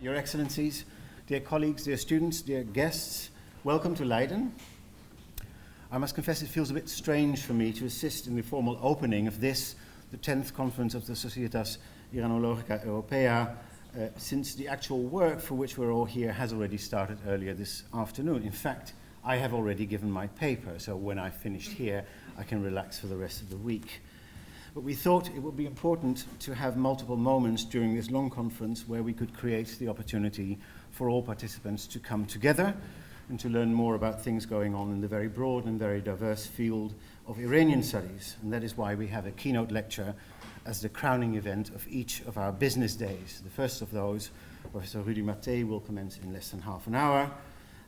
Your Excellencies, dear colleagues, dear students, dear guests, welcome to Leiden. I must confess it feels a bit strange for me to assist in the formal opening of this, the 10th conference of the Societas Iranologica Europaea, since the actual work for which we're all here has already started earlier this afternoon. In fact, I have already given my paper, so when I finished here, I can relax for the rest of the week. But we thought it would be important to have multiple moments during this long conference where we could create the opportunity for all participants to come together and to learn more about things going on in the very broad and very diverse field of Iranian studies. And that is why we have a keynote lecture as the crowning event of each of our business days. The first of those, Professor Rudi Matthee, will commence in less than half an hour.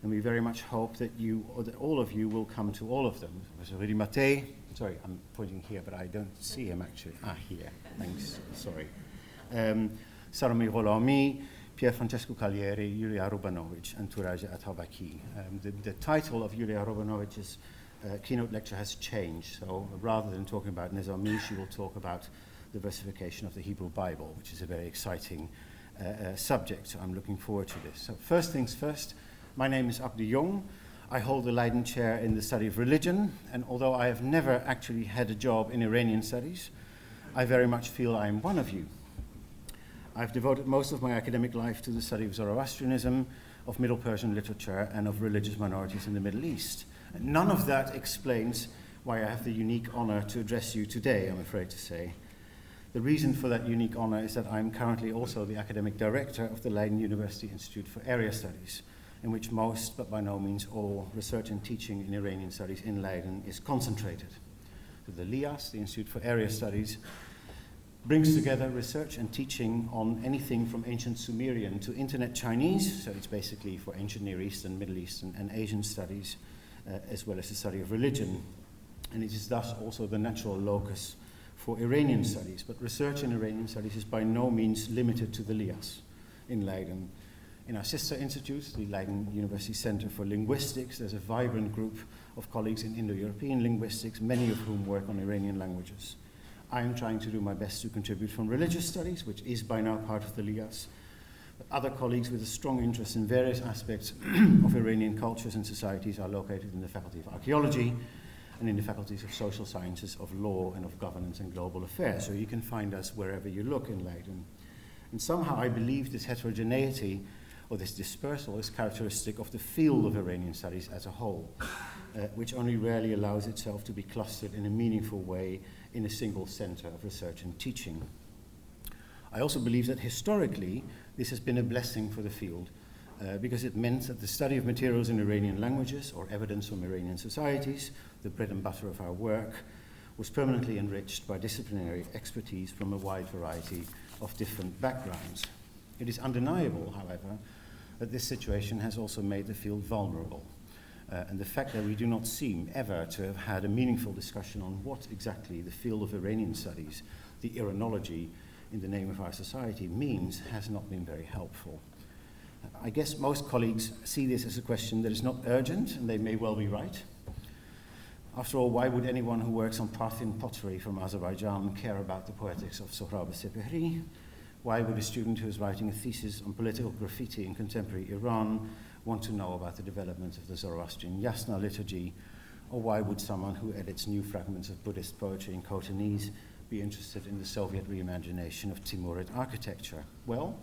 And we very much hope that you, or that all of you, will come to all of them. Professor Rudi Matthee, sorry, I'm pointing here, but I don't see him actually. Here, thanks, sorry. Salome Rolami, Pier Francesco Caglieri, Julia Robanovic, and Turaja Atabaki. The title of Julia Robanovic's keynote lecture has changed, so rather than talking about Nizami, she will talk about the versification of the Hebrew Bible, which is a very exciting subject, so I'm looking forward to this. So first things first, my name is Jong. I hold the Leiden Chair in the study of religion, and although I have never actually had a job in Iranian studies, I very much feel I am one of you. I've devoted most of my academic life to the study of Zoroastrianism, of Middle Persian literature, and of religious minorities in the Middle East. And none of that explains why I have the unique honor to address you today, I'm afraid to say. The reason for that unique honor is that I'm currently also the academic director of the Leiden University Institute for Area Studies, in which most, but by no means all, research and teaching in Iranian studies in Leiden is concentrated. So the LIAS, the Institute for Area Studies, brings together research and teaching on anything from ancient Sumerian to internet Chinese, so it's basically for ancient Near Eastern, Middle Eastern, and Asian studies, as well as the study of religion. And it is thus also the natural locus for Iranian studies. But research in Iranian studies is by no means limited to the LIAS in Leiden. In our sister institute, the Leiden University Center for Linguistics, there's a vibrant group of colleagues in Indo-European linguistics, many of whom work on Iranian languages. I am trying to do my best to contribute from religious studies, which is by now part of the LIAS. But other colleagues with a strong interest in various aspects of Iranian cultures and societies are located in the Faculty of Archaeology and in the faculties of social sciences, of law, and of governance and global affairs. So you can find us wherever you look in Leiden. And somehow I believe this heterogeneity or this dispersal is characteristic of the field of Iranian studies as a whole, which only rarely allows itself to be clustered in a meaningful way in a single center of research and teaching. I also believe that historically this has been a blessing for the field because it meant that the study of materials in Iranian languages or evidence from Iranian societies, the bread and butter of our work, was permanently enriched by disciplinary expertise from a wide variety of different backgrounds. It is undeniable, however, that this situation has also made the field vulnerable. And the fact that we do not seem ever to have had a meaningful discussion on what exactly the field of Iranian studies, the Iranology, in the name of our society, means has not been very helpful. I guess most colleagues see this as a question that is not urgent, and they may well be right. After all, why would anyone who works on Parthian pottery from Azerbaijan care about the poetics of Sohrab Sepehri? Why would a student who is writing a thesis on political graffiti in contemporary Iran want to know about the development of the Zoroastrian Yasna liturgy? Or why would someone who edits new fragments of Buddhist poetry in Khotanese be interested in the Soviet reimagination of Timurid architecture? Well,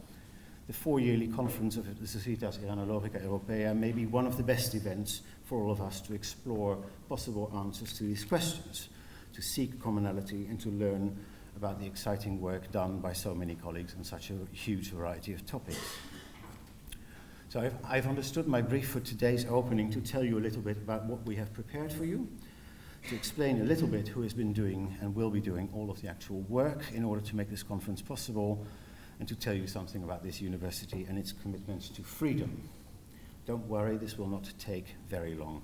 the 4-yearly conference of the Societas Iranologica Europaea may be one of the best events for all of us to explore possible answers to these questions, to seek commonality and to learn about the exciting work done by so many colleagues on such a huge variety of topics. So I've understood my brief for today's opening to tell you a little bit about what we have prepared for you, to explain a little bit who has been doing and will be doing all of the actual work in order to make this conference possible, and to tell you something about this university and its commitment to freedom. Don't worry, this will not take very long.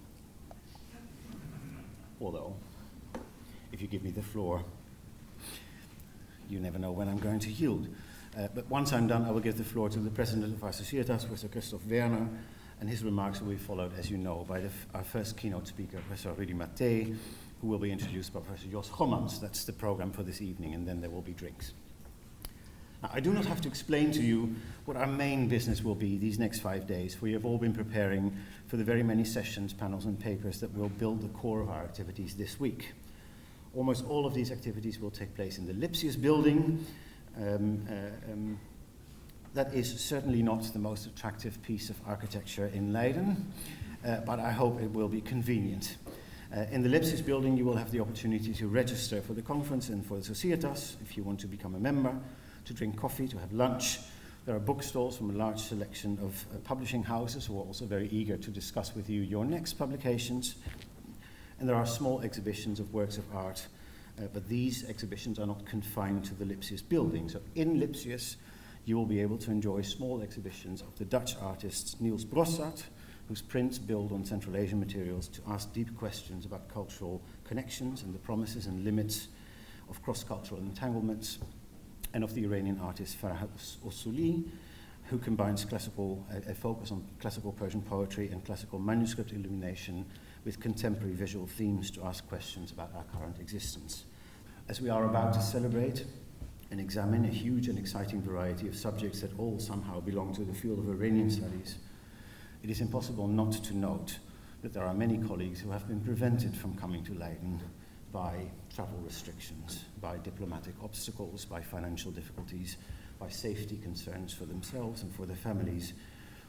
Although, if you give me the floor, you never know when I'm going to yield. But once I'm done, I will give the floor to the president of our Societas, Professor Christoph Werner, and his remarks will be followed, as you know, by our first keynote speaker, Professor Rudi Matthee, who will be introduced by Professor Jos Gommans. That's the program for this evening, and then there will be drinks. Now, I do not have to explain to you what our main business will be these next 5 days, for you have all been preparing for the very many sessions, panels and papers that will build the core of our activities this week. Almost all of these activities will take place in the Lipsius building. That is certainly not the most attractive piece of architecture in Leiden, but I hope it will be convenient. In the Lipsius building, you will have the opportunity to register for the conference and for the Societas, if you want to become a member, to drink coffee, to have lunch. There are bookstalls from a large selection of publishing houses who are also very eager to discuss with you your next publications. And there are small exhibitions of works of art, but these exhibitions are not confined to the Lipsius building. So in Lipsius, you will be able to enjoy small exhibitions of the Dutch artist Niels Brossard, whose prints build on Central Asian materials to ask deep questions about cultural connections and the promises and limits of cross-cultural entanglements, and of the Iranian artist Farah Usuli, who combines a focus on classical Persian poetry and classical manuscript illumination with contemporary visual themes to ask questions about our current existence. As we are about to celebrate and examine a huge and exciting variety of subjects that all somehow belong to the field of Iranian studies, it is impossible not to note that there are many colleagues who have been prevented from coming to Leiden by travel restrictions, by diplomatic obstacles, by financial difficulties, by safety concerns for themselves and for their families,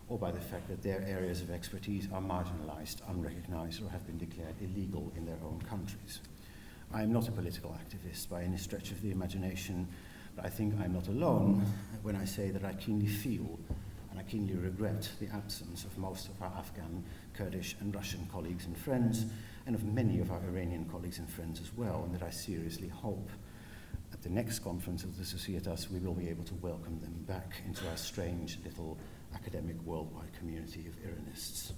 or by the fact that their areas of expertise are marginalized, unrecognized, or have been declared illegal in their own countries. I am not a political activist by any stretch of the imagination, but I think I'm not alone when I say that I keenly feel and I keenly regret the absence of most of our Afghan, Kurdish and Russian colleagues and friends, and of many of our Iranian colleagues and friends as well, and that I seriously hope at the next conference of the Societas we will be able to welcome them back into our strange little academic worldwide community of Iranists.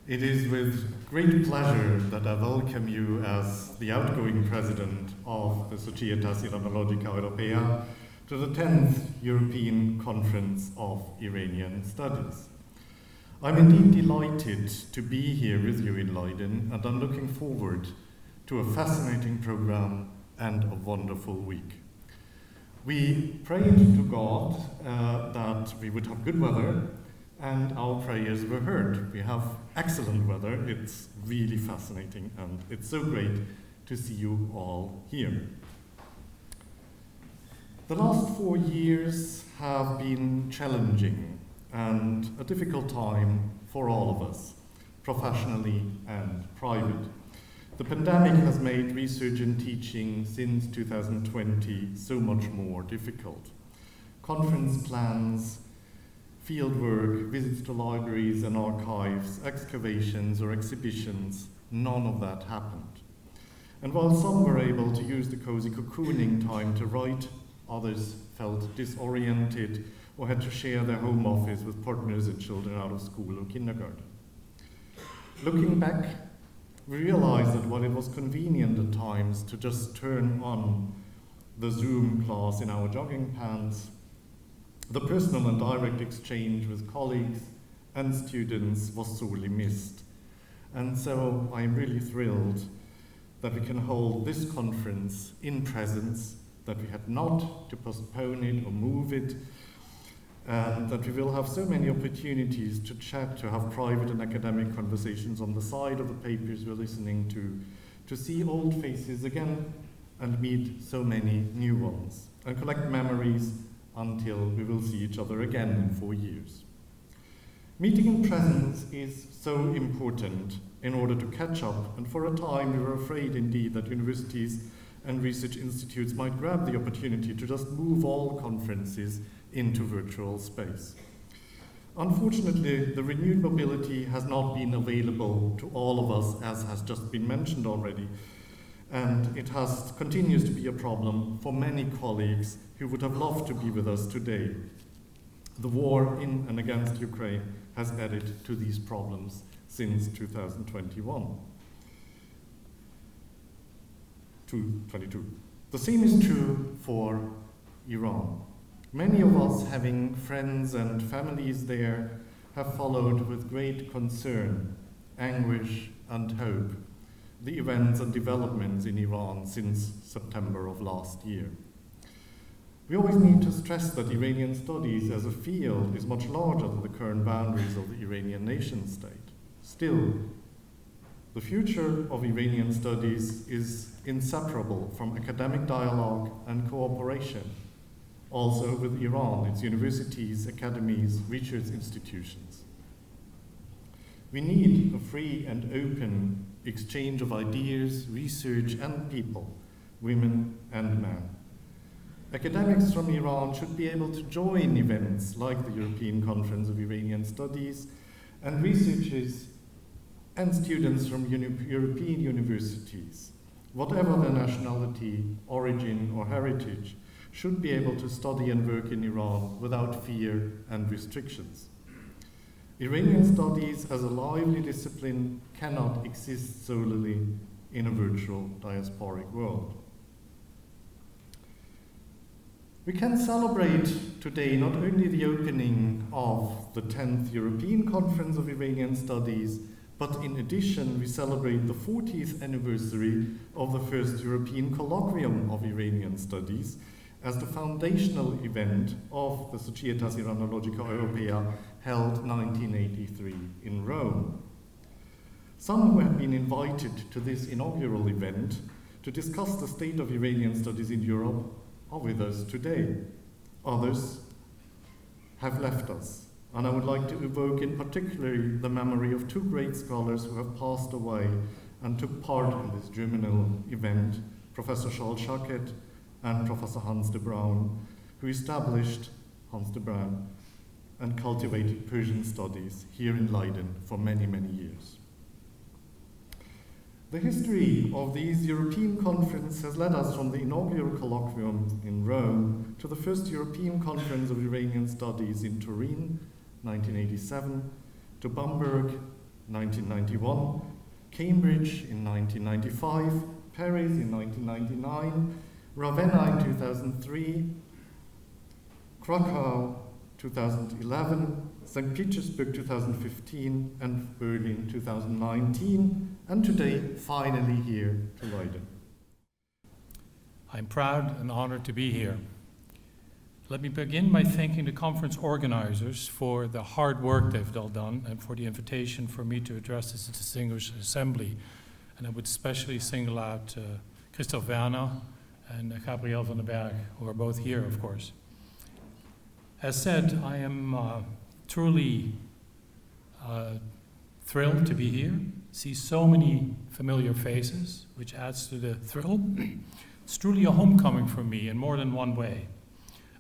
It is with great pleasure that I welcome you as the outgoing president of the Societas Iranologica Europaea to the 10th European Conference of Iranian Studies. I'm indeed delighted to be here with you in Leiden, and I'm looking forward to a fascinating program and a wonderful week. We prayed to God that we would have good weather, and our prayers were heard. We have excellent weather. It's really fascinating, and it's so great to see you all here. The last 4 years have been challenging and a difficult time for all of us, professionally and private. The pandemic has made research and teaching since 2020 so much more difficult. Conference plans, fieldwork, visits to libraries and archives, excavations or exhibitions, none of that happened. And while some were able to use the cozy cocooning time to write, others felt disoriented or had to share their home office with partners and children out of school or kindergarten. Looking back, we realized that while it was convenient at times to just turn on the Zoom class in our jogging pants, the personal and direct exchange with colleagues and students was sorely missed. And so I'm really thrilled that we can hold this conference in presence, that we had not to postpone it or move it, and that we will have so many opportunities to chat, to have private and academic conversations on the side of the papers we're listening to see old faces again and meet so many new ones, and collect memories until we will see each other again in 4 years. Meeting in presence is so important in order to catch up, and for a time we were afraid indeed that universities and research institutes might grab the opportunity to just move all conferences into virtual space. Unfortunately, the renewed mobility has not been available to all of us, as has just been mentioned already, and it continues to be a problem for many colleagues who would have loved to be with us today. The war in and against Ukraine has added to these problems since 2021. 2022. The same is true for Iran. Many of us, having friends and families there, have followed with great concern, anguish, and hope the events and developments in Iran since September of last year. We always need to stress that Iranian studies as a field is much larger than the current boundaries of the Iranian nation state. Still, the future of Iranian studies is inseparable from academic dialogue and cooperation, also with Iran, its universities, academies, research institutions. We need a free and open exchange of ideas, research, and people, women and men. Academics from Iran should be able to join events like the European Conference of Iranian Studies, and researchers and students from European universities, whatever their nationality, origin, or heritage, should be able to study and work in Iran without fear and restrictions. Iranian studies as a lively discipline cannot exist solely in a virtual diasporic world. We can celebrate today not only the opening of the 10th European Conference of Iranian Studies, but in addition we celebrate the 40th anniversary of the first European Colloquium of Iranian Studies as the foundational event of the Societas Iranologica Europaea held 1983 in Rome. Some who have been invited to this inaugural event to discuss the state of Iranian studies in Europe are with us today. Others have left us, and I would like to evoke in particular the memory of two great scholars who have passed away and took part in this germinal event, Professor Charles Schaket and Professor Hans de Bruin, who established Hans de Bruin and cultivated Persian studies here in Leiden for many, many years. The history of these European conferences has led us from the inaugural colloquium in Rome to the first European Conference of Iranian Studies in Turin, 1987, to Bamberg, 1991, Cambridge in 1995, Paris in 1999, Ravenna in 2003, Krakow 2011, St. Petersburg 2015, and Berlin 2019, and today, finally here to Leiden. I'm proud and honored to be here. Let me begin by thanking the conference organizers for the hard work they've all done and for the invitation for me to address this distinguished assembly. And I would especially single out Christoph Werner and Gabriel van den Berg, who are both here, of course. As said, I am truly thrilled to be here, see so many familiar faces, which adds to the thrill. It's truly a homecoming for me in more than one way.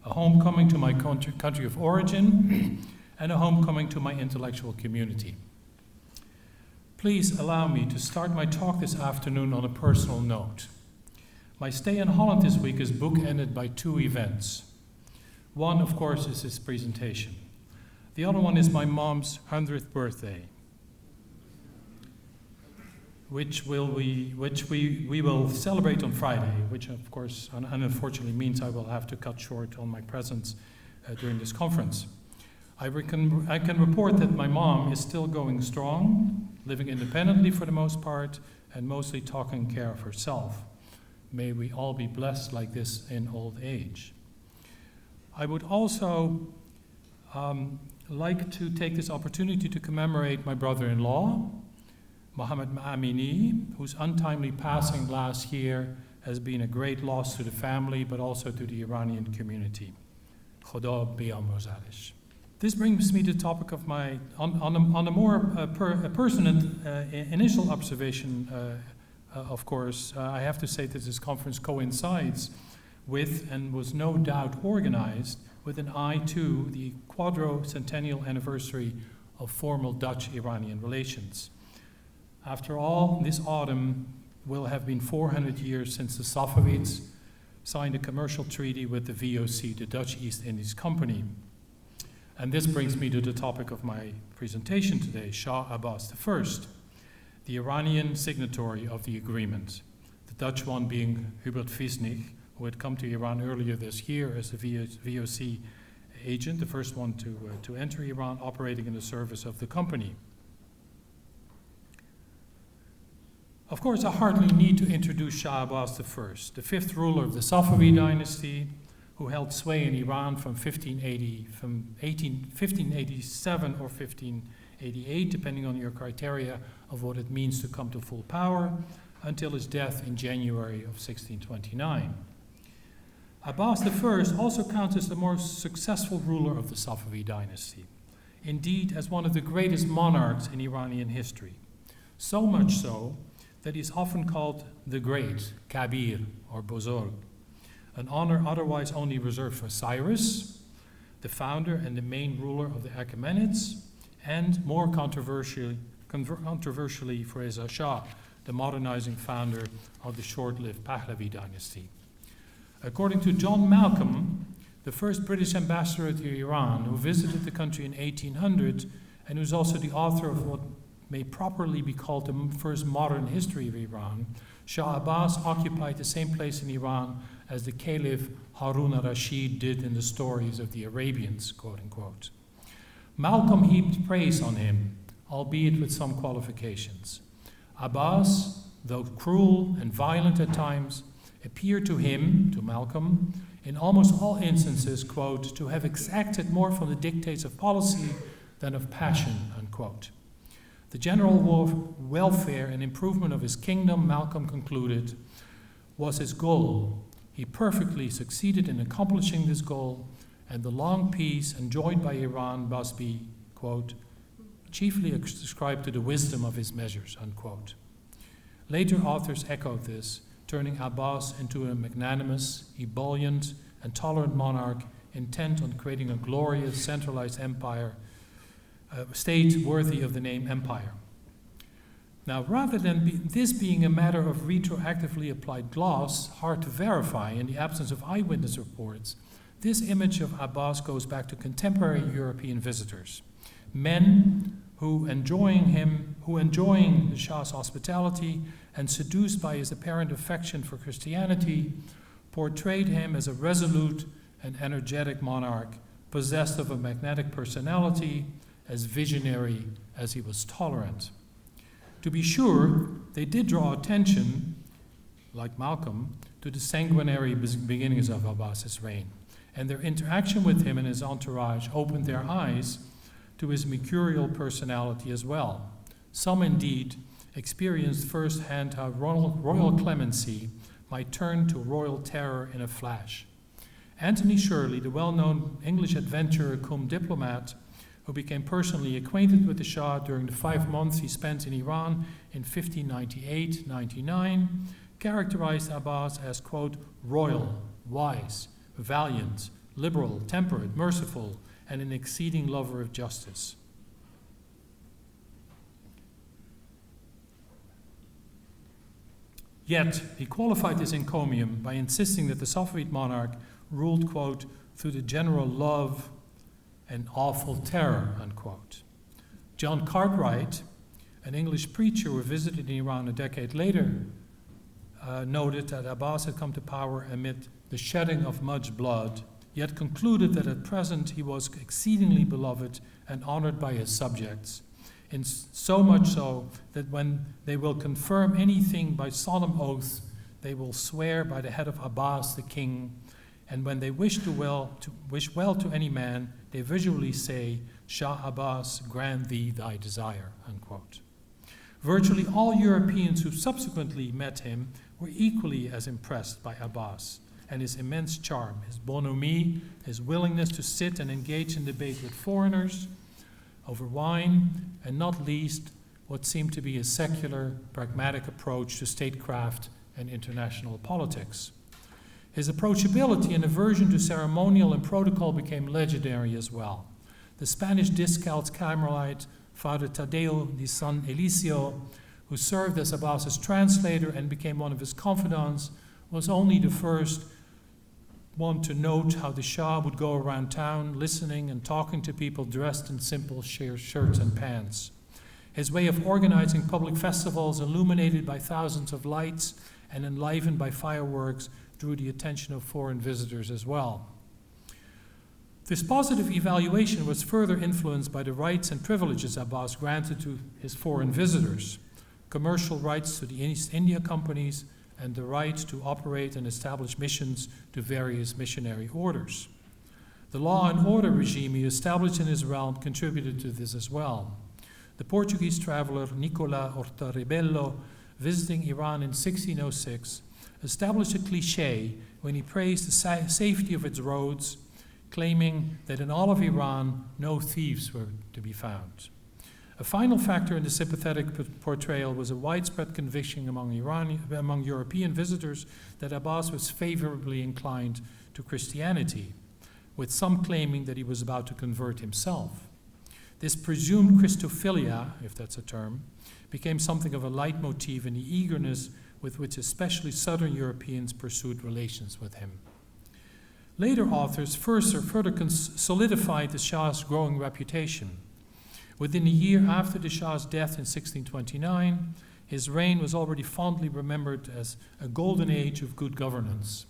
A homecoming to my country of origin and a homecoming to my intellectual community. Please allow me to start my talk this afternoon on a personal note. My stay in Holland this week is bookended by two events. One, of course, is this presentation. The other one is my mom's 100th birthday, which we will celebrate on Friday, which of course unfortunately means I will have to cut short on my presence during this conference. I can report that my mom is still going strong, living independently for the most part, and mostly taking care of herself. May we all be blessed like this in old age. I would also like to take this opportunity to commemorate my brother-in-law, Mohammed Amini, whose untimely passing last year has been a great loss to the family, but also to the Iranian community. Khoda biyamrozadsh. This brings me to the topic of my, on a more pertinent initial observation, of course, I have to say that this conference coincides with and was no doubt organized with an eye to the quadricentennial anniversary of formal Dutch-Iranian relations. After all, this autumn will have been 400 years since the Safavids signed a commercial treaty with the VOC, the Dutch East Indies Company. And this brings me to the topic of my presentation today, Shah Abbas I, the Iranian signatory of the agreement, the Dutch one being Hubert Viesnig, who had come to Iran earlier this year as a VOC agent, the first one to enter Iran, operating in the service of the company. Of course, I hardly need to introduce Shah Abbas I, the fifth ruler of the Safavid dynasty, who held sway in Iran from 1587 or 1588, depending on your criteria of what it means to come to full power, until his death in January of 1629. Abbas I also counts as the most successful ruler of the Safavid dynasty, indeed as one of the greatest monarchs in Iranian history. So much so that he's often called the Great, Kabir, or Bozorg, an honor otherwise only reserved for Cyrus, the founder and the main ruler of the Achaemenids, and more controversially for Reza Shah, the modernizing founder of the short-lived Pahlavi dynasty. According to John Malcolm, the first British ambassador to Iran, who visited the country in 1800, and who's also the author of what may properly be called the first modern history of Iran, Shah Abbas occupied the same place in Iran as the Caliph Harun al-Rashid did in the stories of the Arabians, quote unquote. Malcolm heaped praise on him, albeit with some qualifications. Abbas, though cruel and violent at times, appeared to him, to Malcolm, in almost all instances, quote, to have exacted more from the dictates of policy than of passion, unquote. The general welfare and improvement of his kingdom, Malcolm concluded, was his goal. He perfectly succeeded in accomplishing this goal, and the long peace enjoyed by Iran must be, quote, chiefly ascribed to the wisdom of his measures, unquote. Later authors echoed this, turning Abbas into a magnanimous, ebullient, and tolerant monarch intent on creating a glorious, centralized empire, state worthy of the name empire. Now, rather than this being a matter of retroactively applied gloss, hard to verify in the absence of eyewitness reports, this image of Abbas goes back to contemporary European visitors. Men who, enjoying the Shah's hospitality and seduced by his apparent affection for Christianity, portrayed him as a resolute and energetic monarch, possessed of a magnetic personality, as visionary as he was tolerant. To be sure, they did draw attention, like Malcolm, to the sanguinary beginnings of Abbas's reign, and their interaction with him and his entourage opened their eyes to his mercurial personality as well. Some indeed experienced firsthand how royal clemency might turn to royal terror in a flash. Anthony Shirley, the well-known English adventurer cum diplomat, who became personally acquainted with the Shah during the 5 months he spent in Iran in 1598-99, characterized Abbas as, quote, royal, wise, valiant, liberal, temperate, merciful, and an exceeding lover of justice. Yet, he qualified this encomium by insisting that the Safavid monarch ruled, quote, through the general love and awful terror, unquote. John Cartwright, an English preacher who visited Iran a decade later, noted that Abbas had come to power amid the shedding of much blood, yet concluded that at present he was exceedingly beloved and honored by his subjects, in so much so that when they will confirm anything by solemn oath, they will swear by the head of Abbas the king, and when they wish well to any man, they visually say, Shah Abbas, grant thee thy desire, unquote. Virtually all Europeans who subsequently met him were equally as impressed by Abbas and his immense charm, his bonhomie, his willingness to sit and engage in debate with foreigners over wine, and not least what seemed to be a secular, pragmatic approach to statecraft and international politics. His approachability and aversion to ceremonial and protocol became legendary as well. The Spanish Discalced Carmelite, Father Tadeo di San Eliseo, who served as Abbas's translator and became one of his confidants, was only the first one to note how the Shah would go around town listening and talking to people dressed in simple shirts and pants. His way of organizing public festivals illuminated by thousands of lights and enlivened by fireworks drew the attention of foreign visitors as well. This positive evaluation was further influenced by the rights and privileges Abbas granted to his foreign visitors, commercial rights to the East India companies, and the right to operate and establish missions to various missionary orders. The law and order regime he established in his realm contributed to this as well. The Portuguese traveler Nicola Orta-Rebello, visiting Iran in 1606, established a cliché when he praised the safety of its roads, claiming that in all of Iran no thieves were to be found. A final factor in the sympathetic portrayal was a widespread conviction among European visitors that Abbas was favorably inclined to Christianity, with some claiming that he was about to convert himself. This presumed Christophilia, if that's a term, became something of a leitmotif in the eagerness with which especially Southern Europeans pursued relations with him. Later authors further solidified the Shah's growing reputation. Within a year after the Shah's death in 1629, his reign was already fondly remembered as a golden age of good governance.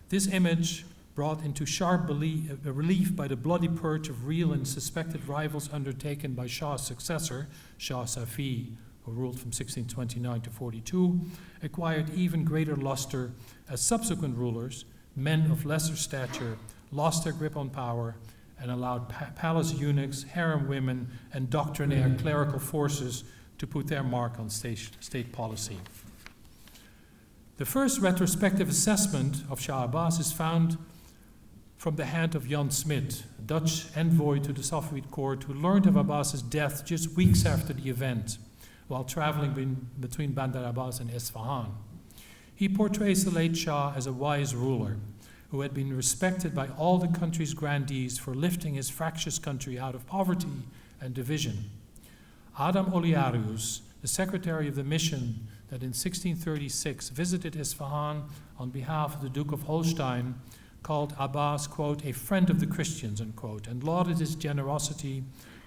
This image, brought into sharp relief by the bloody purge of real and suspected rivals undertaken by Shah's successor, Shah S.I.E, who ruled from 1629 to 42, acquired even greater luster as subsequent rulers, men of lesser stature, lost their grip on power and allowed palace eunuchs, harem women, and doctrinaire clerical forces to put their mark on state policy. The first retrospective assessment of Shah Abbas is found from the hand of Jan Smit, a Dutch envoy to the Safavid court who learned of Abbas's death just weeks after the event, while traveling between Bandar Abbas and Isfahan. He portrays the late Shah as a wise ruler who had been respected by all the country's grandees for lifting his fractious country out of poverty and division. Adam Oliarius, the secretary of the mission that in 1636 visited Isfahan on behalf of the Duke of Holstein, called Abbas, quote, a friend of the Christians, unquote, and lauded his generosity,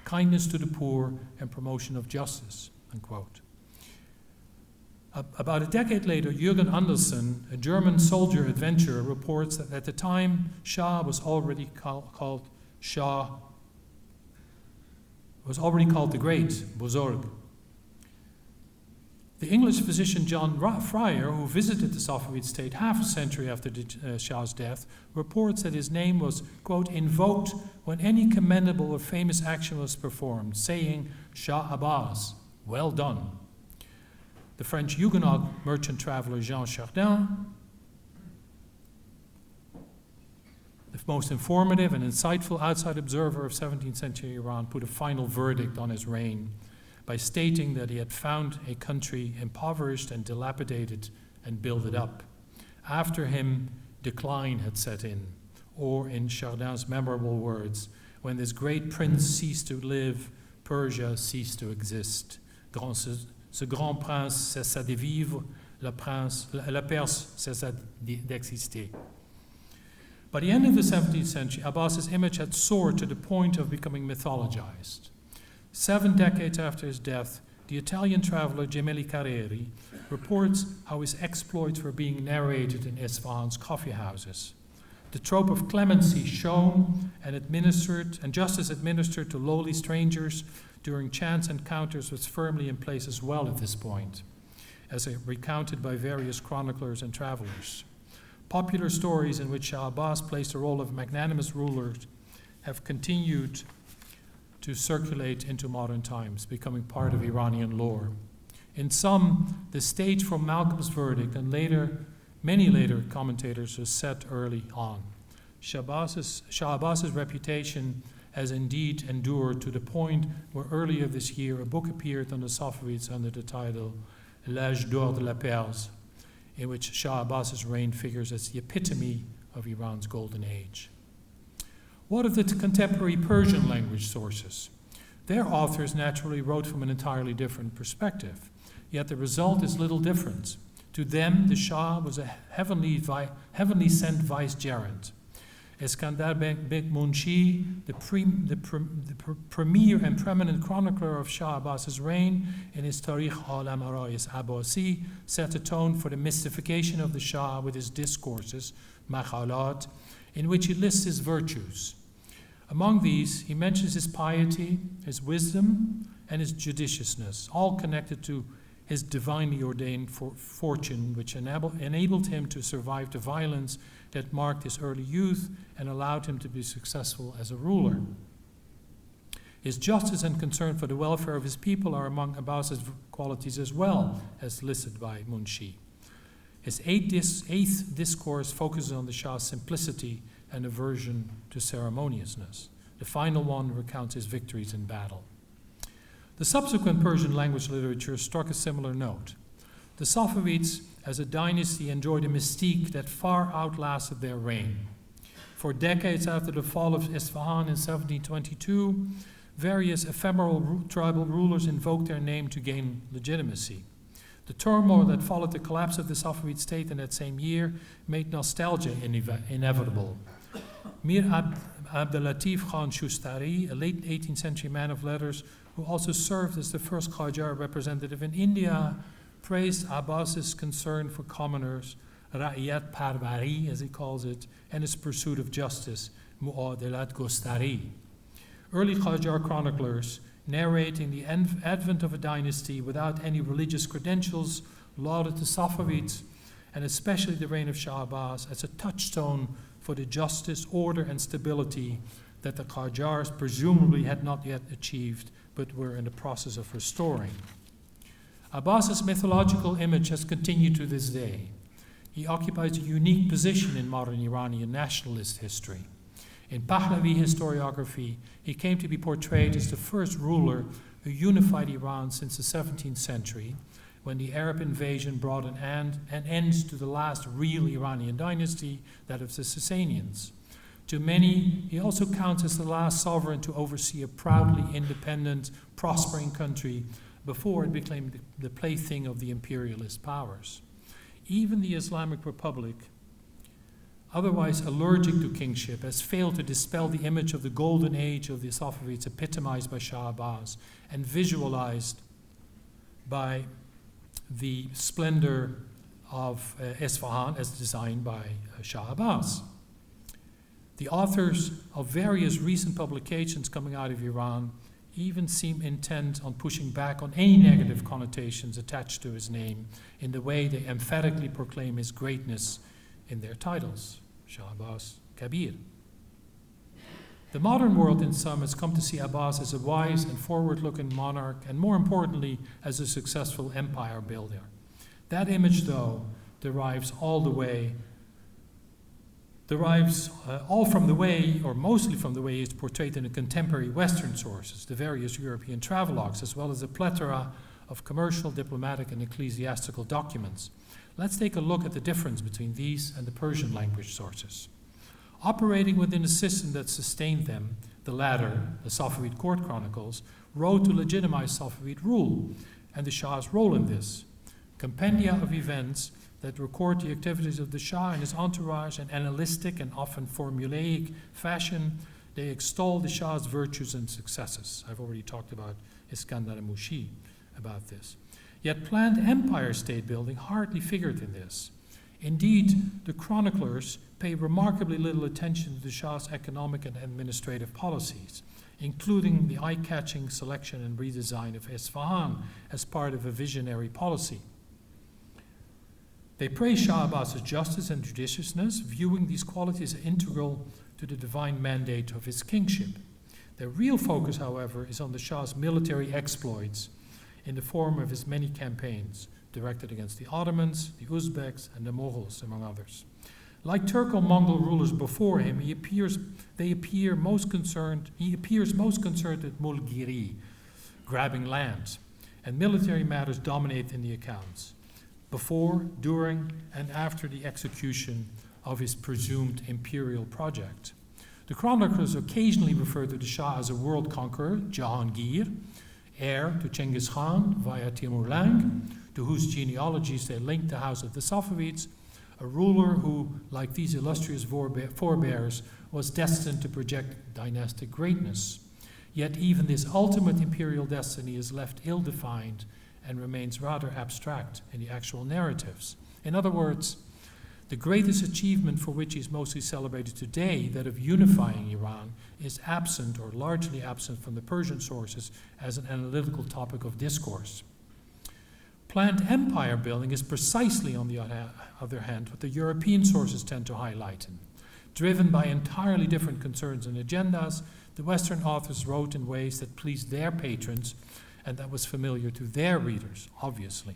kindness to the poor, and promotion of justice, unquote. About a decade later, Jürgen Andersen, a German soldier adventurer, reports that at the time Shah was already called the Great, Bozorg. The English physician John Fryer, who visited the Safavid state half a century after the Shah's death, reports that his name was, quote, invoked when any commendable or famous action was performed, saying, Shah Abbas, well done. The French Huguenot merchant traveler Jean Chardin, the most informative and insightful outside observer of 17th century Iran, put a final verdict on his reign by stating that he had found a country impoverished and dilapidated and built it up. After him, decline had set in, or in Chardin's memorable words, when this great prince ceased to live, Persia ceased to exist. Ce grand prince cessa de vivre, la Perse cessa d'exister. By the end of the 17th century, Abbas's image had soared to the point of becoming mythologized. 7 decades after his death, the Italian traveler Gemelli Carreri reports how his exploits were being narrated in Isfahan's coffee houses. The trope of clemency shown and justice administered to lowly strangers during chance encounters was firmly in place as well at this point, as recounted by various chroniclers and travelers. Popular stories in which Shah Abbas plays the role of magnanimous ruler have continued to circulate into modern times, becoming part of Iranian lore. In some, the stage for Malcolm's verdict and many later commentators was set early on. Shah Abbas's reputation has indeed endured to the point where earlier this year a book appeared on the Safavids under the title L'Âge d'Or de la Perse, in which Shah Abbas's reign figures as the epitome of Iran's golden age. What of the contemporary Persian language sources? Their authors naturally wrote from an entirely different perspective, yet the result is little different. To them, the Shah was a heavenly sent vicegerent. Iskandar Beg Munshi, the premier and preeminent chronicler of Shah Abbas's reign, in his Tarikh al-Amara'is Abbasi, set a tone for the mystification of the Shah with his discourses, Makhalat, in which he lists his virtues. Among these, he mentions his piety, his wisdom, and his judiciousness, all connected to his divinely ordained fortune, which enabled him to survive the violence that marked his early youth and allowed him to be successful as a ruler. His justice and concern for the welfare of his people are among Abbas's qualities as well, as listed by Munshi. His eighth discourse focuses on the Shah's simplicity and aversion to ceremoniousness. The final one recounts his victories in battle. The subsequent Persian language literature struck a similar note. The Safavids, as a dynasty, enjoyed a mystique that far outlasted their reign. For decades after the fall of Isfahan in 1722, various ephemeral tribal rulers invoked their name to gain legitimacy. The turmoil that followed the collapse of the Safavid state in that same year made nostalgia inevitable. Mir Abdelatif Khan Shustari, a late 18th century man of letters who also served as the first Qajar representative in India, praised Abbas's concern for commoners, Ra'iyat Parvari, as he calls it, and his pursuit of justice, Mu'adilat Gostari. Early Qajar chroniclers, narrating the advent of a dynasty without any religious credentials, lauded the Safavids, and especially the reign of Shah Abbas, as a touchstone for the justice, order, and stability that the Qajars presumably had not yet achieved, but were in the process of restoring. Abbas's mythological image has continued to this day. He occupies a unique position in modern Iranian nationalist history. In Pahlavi historiography, he came to be portrayed as the first ruler who unified Iran since the 17th century, when the Arab invasion brought an end to the last real Iranian dynasty, that of the Sasanians. To many, he also counts as the last sovereign to oversee a proudly independent, prospering country before it became the plaything of the imperialist powers. Even the Islamic Republic, otherwise allergic to kingship, has failed to dispel the image of the golden age of the Safavids epitomized by Shah Abbas and visualized by the splendor of Isfahan as designed by Shah Abbas. The authors of various recent publications coming out of Iran even seem intent on pushing back on any negative connotations attached to his name in the way they emphatically proclaim his greatness in their titles, Shah Abbas Kabir. The modern world, in sum, has come to see Abbas as a wise and forward-looking monarch, and more importantly, as a successful empire builder. That image, though, derives all from the way, or mostly from the way it's portrayed in the contemporary Western sources, the various European travelogues, as well as a plethora of commercial, diplomatic, and ecclesiastical documents. Let's take a look at the difference between these and the Persian language sources. Operating within a system that sustained them, the latter, the Safavid court chronicles, wrote to legitimize Safavid rule and the Shah's role in this. Compendia of events that record the activities of the Shah and his entourage in analytic and often formulaic fashion, they extol the Shah's virtues and successes. I've already talked about Iskandar and Mushi about this. Yet planned empire state building hardly figured in this. Indeed, the chroniclers pay remarkably little attention to the Shah's economic and administrative policies, including the eye-catching selection and redesign of Isfahan as part of a visionary policy. They praise Shah Abbas's justice and judiciousness, viewing these qualities as integral to the divine mandate of his kingship. Their real focus, however, is on the Shah's military exploits in the form of his many campaigns, directed against the Ottomans, the Uzbeks, and the Mughals, among others. Like Turco-Mongol rulers before him, he appears most concerned with mulgiri, grabbing land, and military matters dominate in the accounts, before, during, and after the execution of his presumed imperial project. The chroniclers occasionally refer to the Shah as a world conqueror, Jahangir, heir to Genghis Khan via Timur Lenk, to whose genealogies they linked the house of the Safavids, a ruler who, like these illustrious forebears, was destined to project dynastic greatness. Yet even this ultimate imperial destiny is left ill-defined and remains rather abstract in the actual narratives. In other words, the greatest achievement for which he is mostly celebrated today, that of unifying Iran, is absent or largely absent from the Persian sources as an analytical topic of discourse. Planned empire building is precisely, on the other hand, what the European sources tend to highlight. Driven by entirely different concerns and agendas, the Western authors wrote in ways that pleased their patrons and that was familiar to their readers, obviously.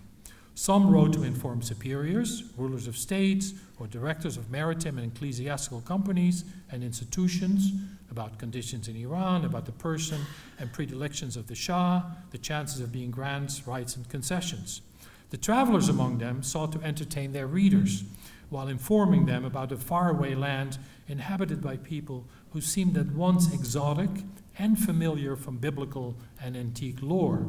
Some wrote to inform superiors, rulers of states, or directors of maritime and ecclesiastical companies and institutions about conditions in Iran, about the person and predilections of the Shah, the chances of being grants, rights, and concessions. The travelers among them sought to entertain their readers, while informing them about a faraway land inhabited by people who seemed at once exotic and familiar from biblical and antique lore.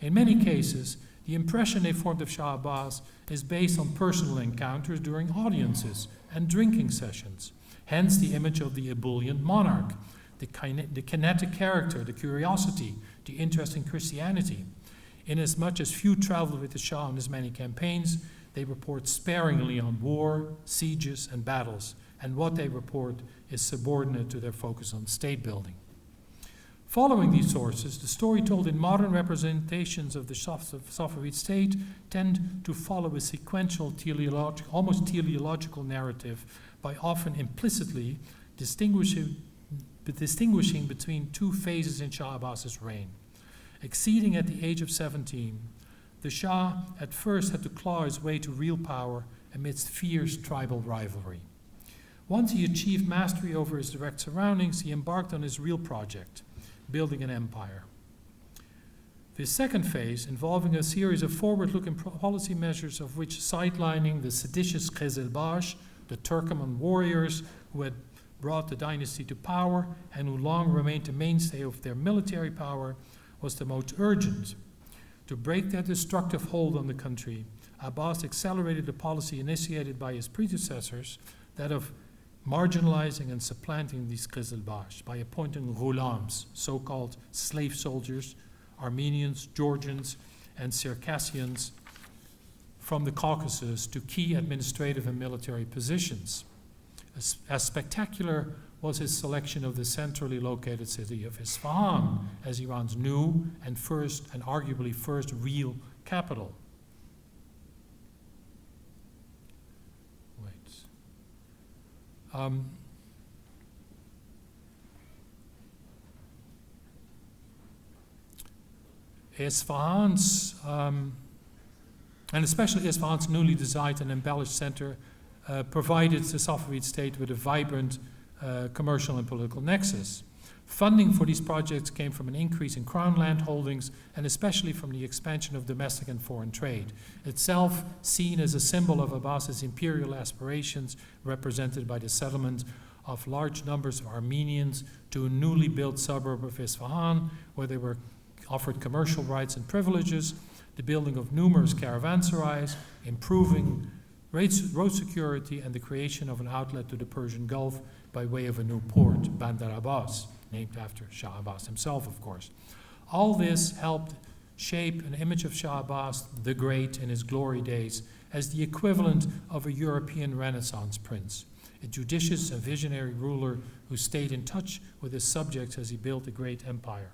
In many cases, the impression they formed of Shah Abbas is based on personal encounters during audiences and drinking sessions. Hence the image of the ebullient monarch, the kinetic character, the curiosity, the interest in Christianity. Inasmuch as few traveled with the Shah on his many campaigns, they report sparingly on war, sieges, and battles, and what they report is subordinate to their focus on state building. Following these sources, the story told in modern representations of the Safavid state tend to follow a sequential, almost teleological narrative by often implicitly distinguishing between two phases in Shah Abbas's reign. Exceeding at the age of 17, the Shah at first had to claw his way to real power amidst fierce tribal rivalry. Once he achieved mastery over his direct surroundings, he embarked on his real project, building an empire. This second phase, involving a series of forward-looking policy measures of which sidelining the seditious Qizilbash, the Turkoman warriors who had brought the dynasty to power and who long remained the mainstay of their military power, was the most urgent. To break their destructive hold on the country, Abbas accelerated the policy initiated by his predecessors, that of marginalizing and supplanting these Qizilbash by appointing ghulams, so-called slave soldiers, Armenians, Georgians, and Circassians from the Caucasus to key administrative and military positions. As spectacular was his selection of the centrally located city of Isfahan as Iran's new and arguably first real capital. Isfahan's, and especially Isfahan's newly designed and embellished center, provided the Safavid state with a vibrant commercial and political nexus. Funding for these projects came from an increase in crown land holdings and especially from the expansion of domestic and foreign trade, itself seen as a symbol of Abbas's imperial aspirations, represented by the settlement of large numbers of Armenians to a newly built suburb of Isfahan, where they were offered commercial rights and privileges, the building of numerous caravanserais, improving road security, and the creation of an outlet to the Persian Gulf by way of a new port, Bandar Abbas, named after Shah Abbas himself, of course. All this helped shape an image of Shah Abbas the Great in his glory days as the equivalent of a European Renaissance prince, a judicious and visionary ruler who stayed in touch with his subjects as he built a great empire.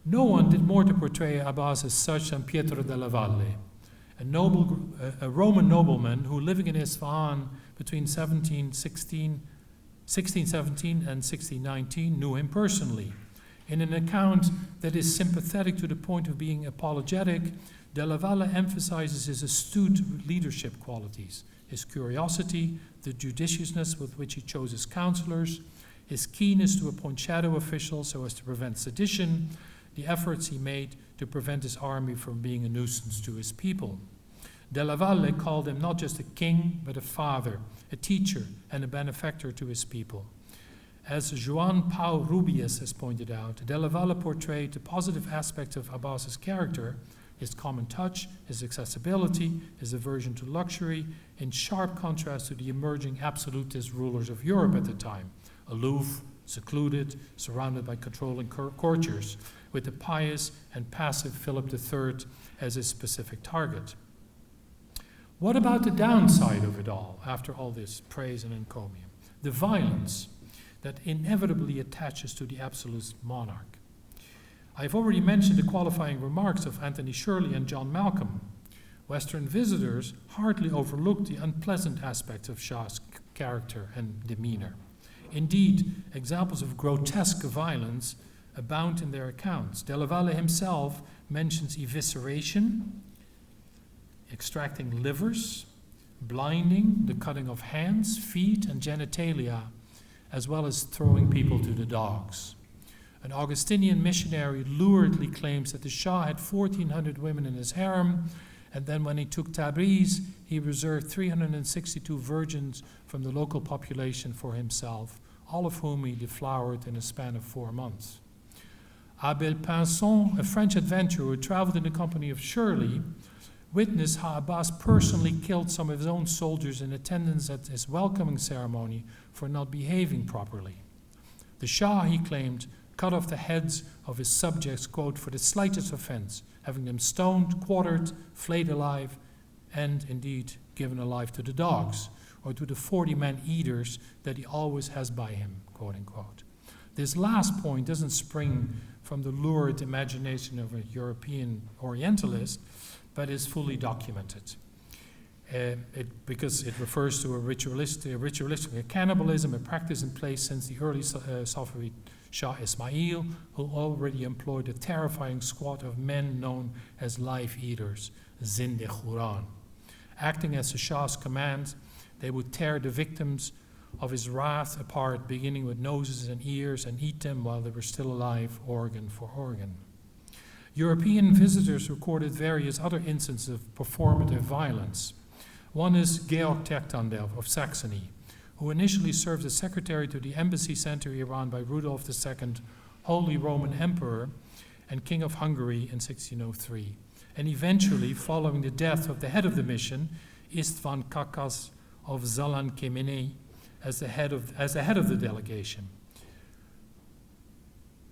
No one did more to portray Abbas as such than Pietro della Valle, a Roman nobleman who, living in Isfahan between 1617 and 1619, knew him personally. In an account that is sympathetic to the point of being apologetic, della Valle emphasizes his astute leadership qualities, his curiosity, the judiciousness with which he chose his counselors, his keenness to appoint shadow officials so as to prevent sedition, the efforts he made to prevent his army from being a nuisance to his people. Della Valle called him not just a king, but a father, a teacher, and a benefactor to his people. As Joan Pau Rubius has pointed out, Della Valle portrayed the positive aspects of Abbas's character, his common touch, his accessibility, his aversion to luxury, in sharp contrast to the emerging absolutist rulers of Europe at the time, aloof, secluded, surrounded by controlling courtiers, with the pious and passive Philip III as his specific target. What about the downside of it all, after all this praise and encomium? The violence. that inevitably attaches to the absolute monarch. I've already mentioned the qualifying remarks of Anthony Shirley and John Malcolm. Western visitors hardly overlook the unpleasant aspects of Shah's character and demeanor. Indeed, examples of grotesque violence abound in their accounts. Delaware himself mentions evisceration, extracting livers, blinding, the cutting of hands, feet, and genitalia, as well as throwing people to the dogs. An Augustinian missionary luridly claims that the Shah had 1,400 women in his harem, and then when he took Tabriz, he reserved 362 virgins from the local population for himself, all of whom he deflowered in a span of 4 months. Abel Pinson, a French adventurer who traveled in the company of Shirley, witnessed how Abbas personally killed some of his own soldiers in attendance at his welcoming ceremony for not behaving properly. The Shah, he claimed, cut off the heads of his subjects, quote, for the slightest offense, having them stoned, quartered, flayed alive, and indeed given alive to the dogs, or to the 40 man-eaters that he always has by him, quote unquote. This last point doesn't spring from the lurid imagination of a European Orientalist, but is fully documented. Because it refers to a ritualistic cannibalism, a practice in place since the early Safavid Shah S.I.E, who already employed a terrifying squad of men known as live eaters, Zinde Quran. Acting as the Shah's command, they would tear the victims of his wrath apart, beginning with noses and ears, and eat them while they were still alive, organ for organ. European visitors recorded various other instances of performative violence. One is Georg Techtandel of Saxony, who initially served as secretary to the embassy sent to Iran by Rudolf II, Holy Roman Emperor and King of Hungary in 1603, and eventually, following the death of the head of the mission, Istvan Kakas of Zalan Kemene, as the head of the delegation.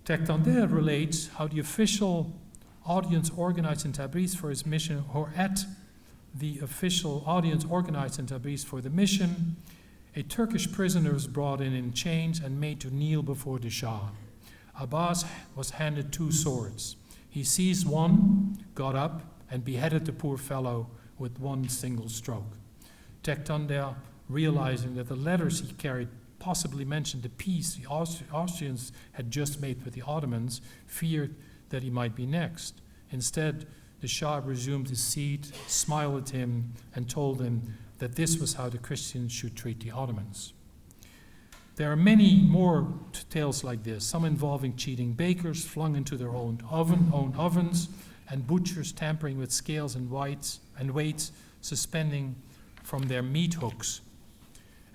Techtandel relates how the official audience organized in Tabriz for his mission, or at the official audience organized in Tabriz for the mission, a Turkish prisoner was brought in chains and made to kneel before the Shah. Abbas was handed 2 swords. He seized one, got up, and beheaded the poor fellow with one single stroke. Techtandel, realizing that the letters he carried possibly mentioned the peace the Austrians had just made with the Ottomans, feared that he might be next. Instead, the Shah resumed his seat, smiled at him, and told him that this was how the Christians should treat the Ottomans. There are many more tales like this, some involving cheating bakers flung into their own ovens, and butchers tampering with scales and weights suspending from their meat hooks.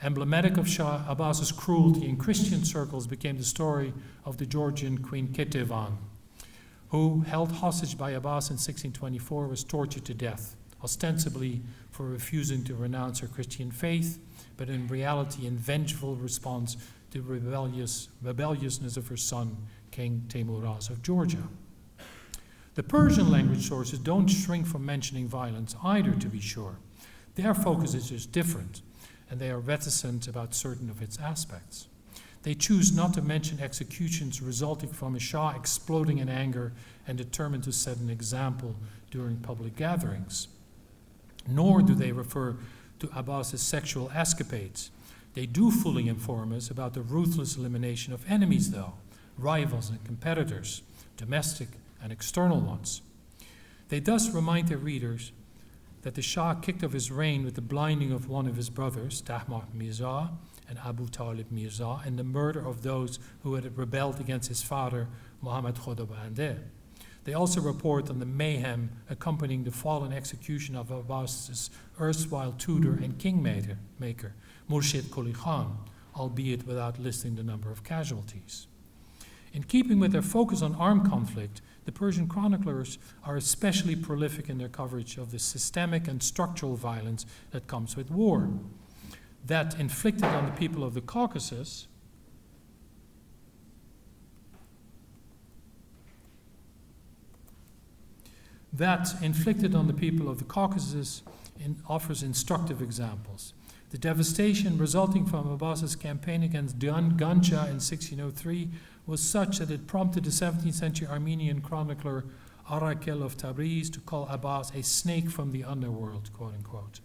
Emblematic of Shah Abbas's cruelty in Christian circles became the story of the Georgian Queen Ketevan, who, held hostage by Abbas in 1624, was tortured to death, ostensibly for refusing to renounce her Christian faith, but in reality in vengeful response to the rebelliousness of her son, King Teimuraz of Georgia. The Persian language sources don't shrink from mentioning violence either, to be sure. Their focus is just different, and they are reticent about certain of its aspects. They choose not to mention executions resulting from a Shah exploding in anger and determined to set an example during public gatherings. Nor do they refer to Abbas's sexual escapades. They do fully inform us about the ruthless elimination of enemies, though, rivals and competitors, domestic and external ones. They thus remind their readers that the Shah kicked off his reign with the blinding of one of his brothers, Tahmasp Mirza and Abu Talib Mirza, and the murder of those who had rebelled against his father, Muhammad Khordobandeh. They also report on the mayhem accompanying the fallen execution of Abbas's erstwhile tutor and kingmaker, Murshid Quli Khan, albeit without listing the number of casualties. In keeping with their focus on armed conflict, the Persian chroniclers are especially prolific in their coverage of the systemic and structural violence that comes with war. That inflicted on the people of the Caucasus offers instructive examples. The devastation resulting from Abbas's campaign against Ganja in 1603 was such that it prompted the 17th century Armenian chronicler Arakel of Tabriz to call Abbas a snake from the underworld, quote unquote.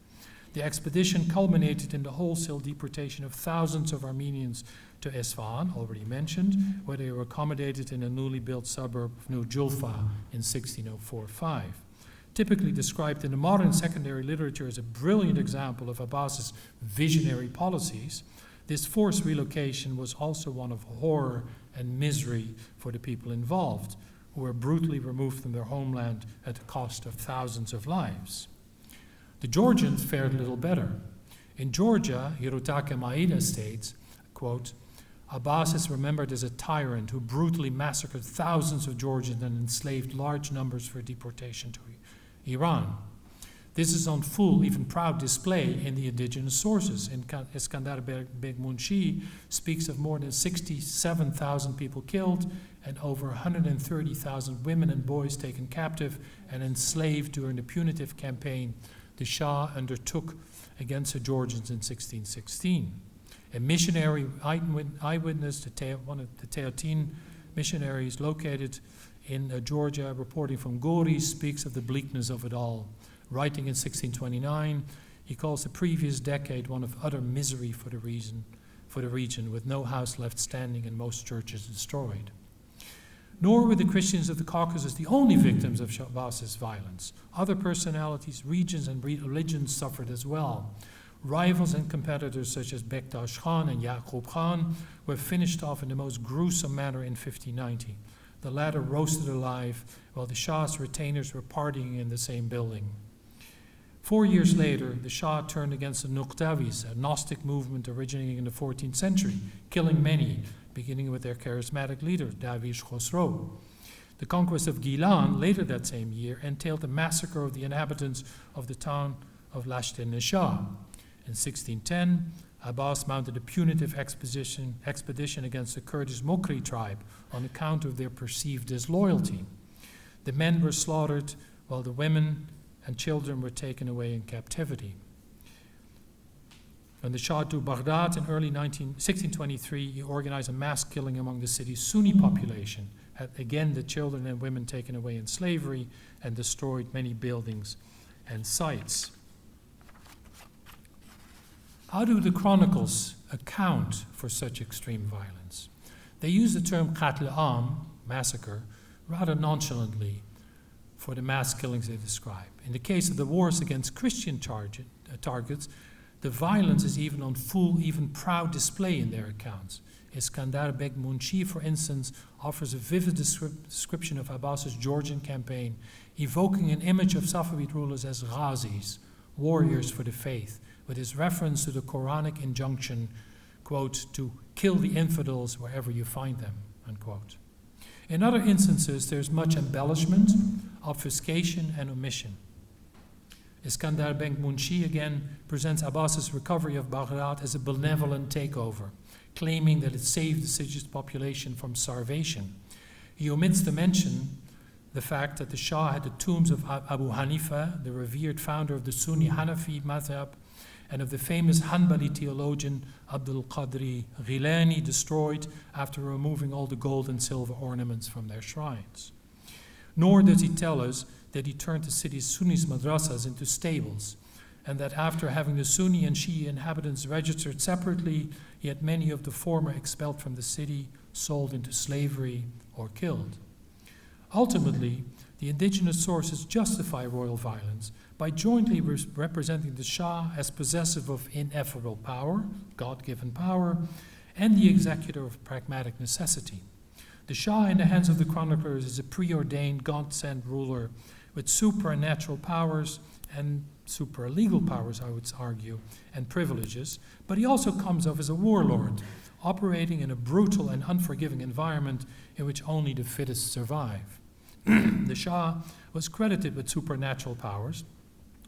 The expedition culminated in the wholesale deportation of thousands of Armenians to Isfahan, already mentioned, where they were accommodated in a newly built suburb of New Julfa in 1604-5. Typically described in the modern secondary literature as a brilliant example of Abbas's visionary policies, this forced relocation was also one of horror and misery for the people involved, who were brutally removed from their homeland at the cost of thousands of lives. The Georgians fared little better. In Georgia, Hirotake Maeda states, quote, Abbas is remembered as a tyrant who brutally massacred thousands of Georgians and enslaved large numbers for deportation to Iran. This is on full, even proud display in the indigenous sources. Iskandar Beg Munshi speaks of more than 67,000 people killed and over 130,000 women and boys taken captive and enslaved during the punitive campaign the Shah undertook against the Georgians in 1616. A missionary eyewitness, one of the Teotin missionaries located in Georgia, reporting from Gori, speaks of the bleakness of it all. Writing in 1629, he calls the previous decade one of utter misery for the region, with no house left standing and most churches destroyed. Nor were the Christians of the Caucasus the only victims of Abbas's violence. Other personalities, regions, and religions suffered as well. Rivals and competitors such as Bektash Khan and Yaqub Khan were finished off in the most gruesome manner in 1590. The latter roasted alive, while the Shah's retainers were partying in the same building. 4 years later, the Shah turned against the Nuqtavis, a Gnostic movement originating in the 14th century, killing many, beginning with their charismatic leader, Davish Khosrow. The conquest of Gilan, later that same year, entailed the massacre of the inhabitants of the town of Lashte-Nishah. In 1610, Abbas mounted a punitive expedition against the Kurdish Mokri tribe on account of their perceived disloyalty. The men were slaughtered, while the women and children were taken away in captivity. When the Shah took Baghdad in early 1623, he organized a mass killing among the city's Sunni population, had again the children and women taken away in slavery, and destroyed many buildings and sites. How do the chronicles account for such extreme violence? They use the term qatl am, massacre, rather nonchalantly for the mass killings they describe. In the case of the wars against Christian targets, the violence is even on full, even proud display in their accounts. Iskandar Beg Munshi, for instance, offers a vivid description of Abbas's Georgian campaign, evoking an image of Safavid rulers as ghazis, warriors for the faith, with his reference to the Quranic injunction, quote, to kill the infidels wherever you find them, unquote. In other instances, there's much embellishment, obfuscation, and omission. Iskandar Beg Munshi again presents Abbas's recovery of Baghdad as a benevolent takeover, claiming that it saved the city's population from starvation. He omits to mention the fact that the Shah had the tombs of Abu Hanifa, the revered founder of the Sunni Hanafi madhab, and of the famous Hanbali theologian Abdul Qadri Ghilani destroyed after removing all the gold and silver ornaments from their shrines. Nor does he tell us that he turned the city's Sunni madrasas into stables, and that after having the Sunni and Shia inhabitants registered separately, he had many of the former expelled from the city, sold into slavery, or killed. Ultimately, the indigenous sources justify royal violence by jointly representing the Shah as possessive of ineffable power, God-given power, and the executor of pragmatic necessity. The Shah in the hands of the chroniclers is a preordained, God-sent ruler with supernatural powers and supralegal powers, I would argue, and privileges, but he also comes off as a warlord, operating in a brutal and unforgiving environment in which only the fittest survive. The Shah was credited with supernatural powers.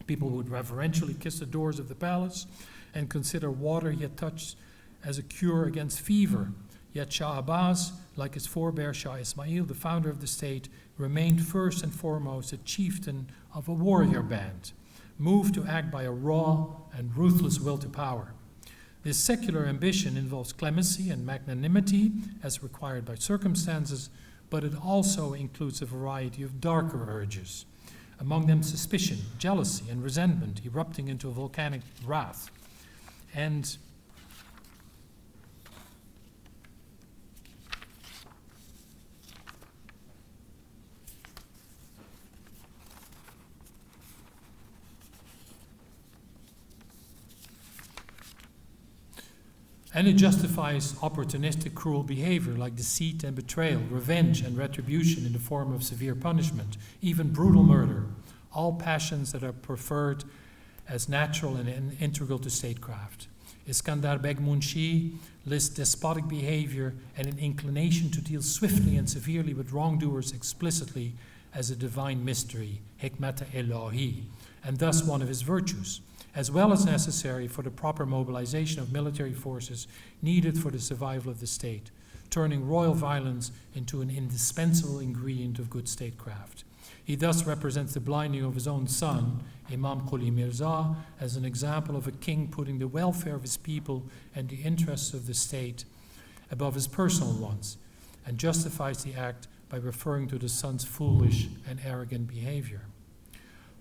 People would reverentially kiss the doors of the palace and consider water he had touched as a cure against fever. Yet Shah Abbas, like his forebear Shah Ismail, the founder of the state, remained first and foremost a chieftain of a warrior band. moved to act by a raw and ruthless will to power. This secular ambition involves clemency and magnanimity as required by circumstances, but it also includes a variety of darker urges, among them suspicion, jealousy, and resentment erupting into a volcanic wrath. And it justifies opportunistic, cruel behavior like deceit and betrayal, revenge and retribution in the form of severe punishment, even brutal murder, all passions that are preferred as natural and integral to statecraft. Iskandar Beg Munshi lists despotic behavior and an inclination to deal swiftly and severely with wrongdoers explicitly as a divine mystery, hikmat Elohi, and thus one of his virtues, as well as necessary for the proper mobilization of military forces needed for the survival of the state, turning royal violence into an indispensable ingredient of good statecraft. He thus represents the blinding of his own son, Imam Quli Mirza, as an example of a king putting the welfare of his people and the interests of the state above his personal ones, and justifies the act by referring to the son's foolish and arrogant behavior.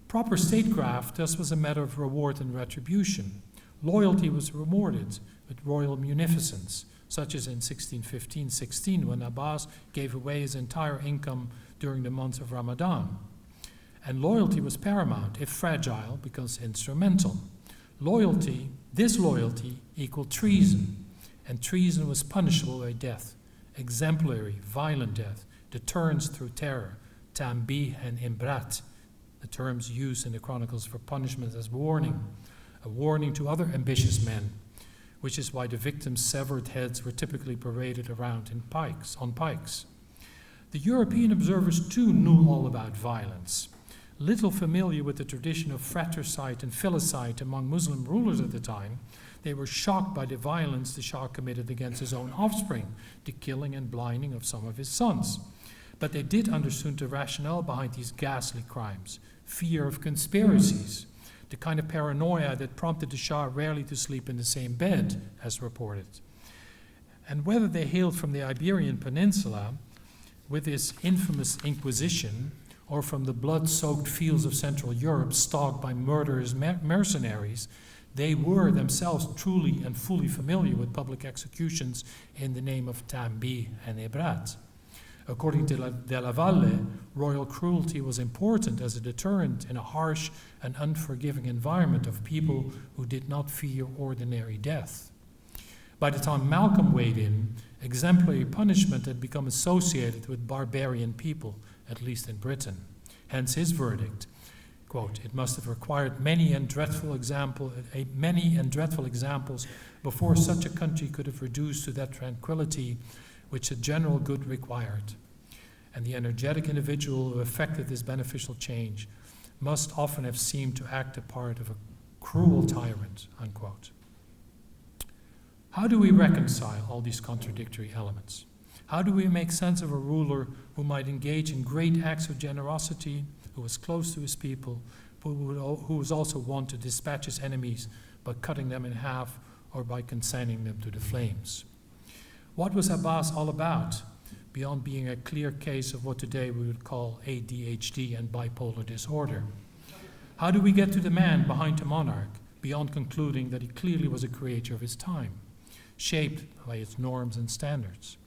Proper statecraft thus was a matter of reward and retribution. Loyalty was rewarded with royal munificence, such as in 1615-16 when Abbas gave away his entire income during the months of Ramadan. And loyalty was paramount, if fragile, because instrumental. This loyalty equaled treason, and treason was punishable by death, exemplary, violent death, deterrence through terror, tambih and imbrat, the terms used in the chronicles for punishment as warning, a warning to other ambitious men, which is why the victims' severed heads were typically paraded around on pikes. The European observers too knew all about violence. Little familiar with the tradition of fratricide and filicide among Muslim rulers at the time, they were shocked by the violence the Shah committed against his own offspring, the killing and blinding of some of his sons. But they did understand the rationale behind these ghastly crimes: fear of conspiracies, the kind of paranoia that prompted the Shah rarely to sleep in the same bed, as reported. And whether they hailed from the Iberian Peninsula, with its infamous Inquisition, or from the blood-soaked fields of Central Europe stalked by murderous mercenaries, they were themselves truly and fully familiar with public executions in the name of Tambih and Ibrat. According to De la Valle, royal cruelty was important as a deterrent in a harsh and unforgiving environment of people who did not fear ordinary death. By the time Malcolm weighed in, exemplary punishment had become associated with barbarian people, at least in Britain. Hence his verdict, quote, "It must have required many and dreadful examples before such a country could have reduced to that tranquility which the general good required. And the energetic individual who effected this beneficial change must often have seemed to act the part of a cruel tyrant," unquote. How do we reconcile all these contradictory elements? How do we make sense of a ruler who might engage in great acts of generosity, who was close to his people, but who was also wont to dispatch his enemies by cutting them in half or by consigning them to the flames? What was Abbas all about, beyond being a clear case of what today we would call ADHD and bipolar disorder? How do we get to the man behind the monarch, beyond concluding that he clearly was a creator of his time, shaped by its norms and standards?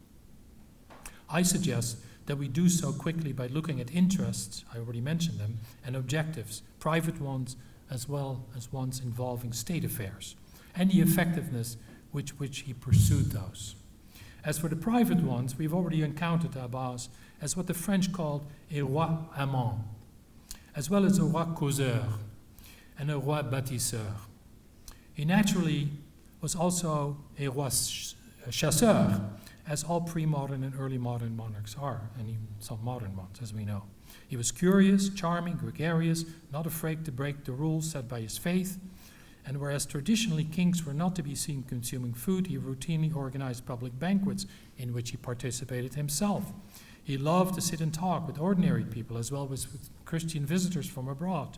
I suggest that we do so quickly by looking at interests, I already mentioned them, and objectives, private ones as well as ones involving state affairs, and the effectiveness with which he pursued those. As for the private ones, we've already encountered Abbas as what the French called a roi amant, as well as a roi causeur and a roi bâtisseur. He naturally was also a roi chasseur, as all pre-modern and early modern monarchs are, and even some modern ones, as we know. He was curious, charming, gregarious, not afraid to break the rules set by his faith, and whereas traditionally kings were not to be seen consuming food, he routinely organized public banquets in which he participated himself. He loved to sit and talk with ordinary people as well as with Christian visitors from abroad.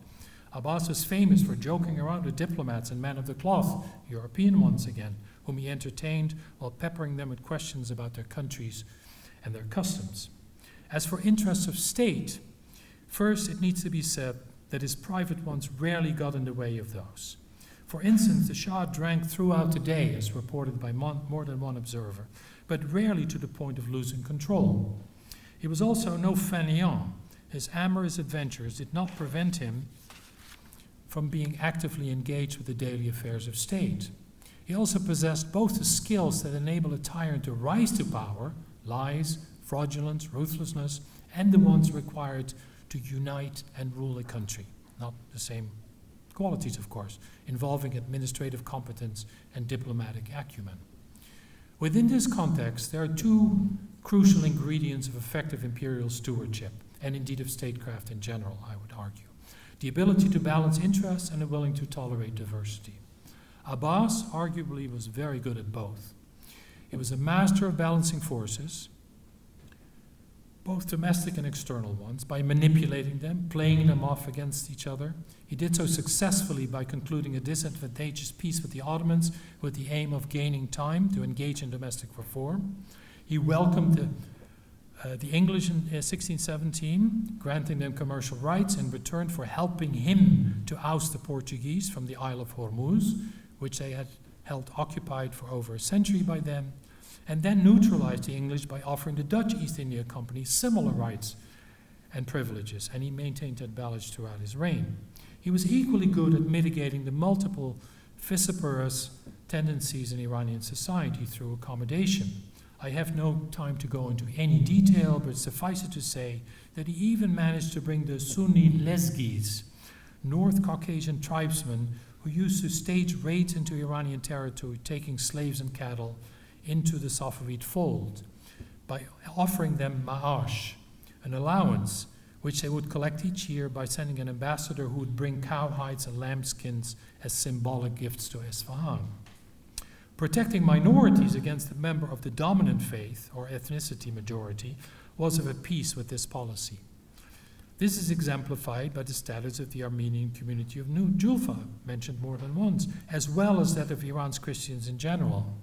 Abbas was famous for joking around with diplomats and men of the cloth, European ones again, whom he entertained while peppering them with questions about their countries and their customs. As for interests of state, first it needs to be said that his private ones rarely got in the way of those. For instance, the Shah drank throughout the day, as reported by more than one observer, but rarely to the point of losing control. He was also no fainéant. His amorous adventures did not prevent him from being actively engaged with the daily affairs of state. He also possessed both the skills that enable a tyrant to rise to power, lies, fraudulence, ruthlessness, and the ones required to unite and rule a country. Not the same qualities, of course, involving administrative competence and diplomatic acumen. Within this context, there are two crucial ingredients of effective imperial stewardship, and indeed of statecraft in general, I would argue. The ability to balance interests and the willing to tolerate diversity. Abbas arguably was very good at both. He was a master of balancing forces, both domestic and external ones, by manipulating them, playing them off against each other. He did so successfully by concluding a disadvantageous peace with the Ottomans with the aim of gaining time to engage in domestic reform. He welcomed the English in 1617, granting them commercial rights in return for helping him to oust the Portuguese from the Isle of Hormuz, which they had held occupied for over a century by them, and then neutralized the English by offering the Dutch East India Company similar rights and privileges, and he maintained that balance throughout his reign. He was equally good at mitigating the multiple vociferous tendencies in Iranian society through accommodation. I have no time to go into any detail, but suffice it to say that he even managed to bring the Sunni Lezgis, North Caucasian tribesmen who used to stage raids into Iranian territory, taking slaves and cattle, into the Safavid fold by offering them ma'ash, an allowance which they would collect each year by sending an ambassador who would bring cowhides and lambskins as symbolic gifts to Isfahan. Protecting minorities against a member of the dominant faith or ethnicity majority was of a piece with this policy. This is exemplified by the status of the Armenian community of Julfa, mentioned more than once, as well as that of Iran's Christians in general.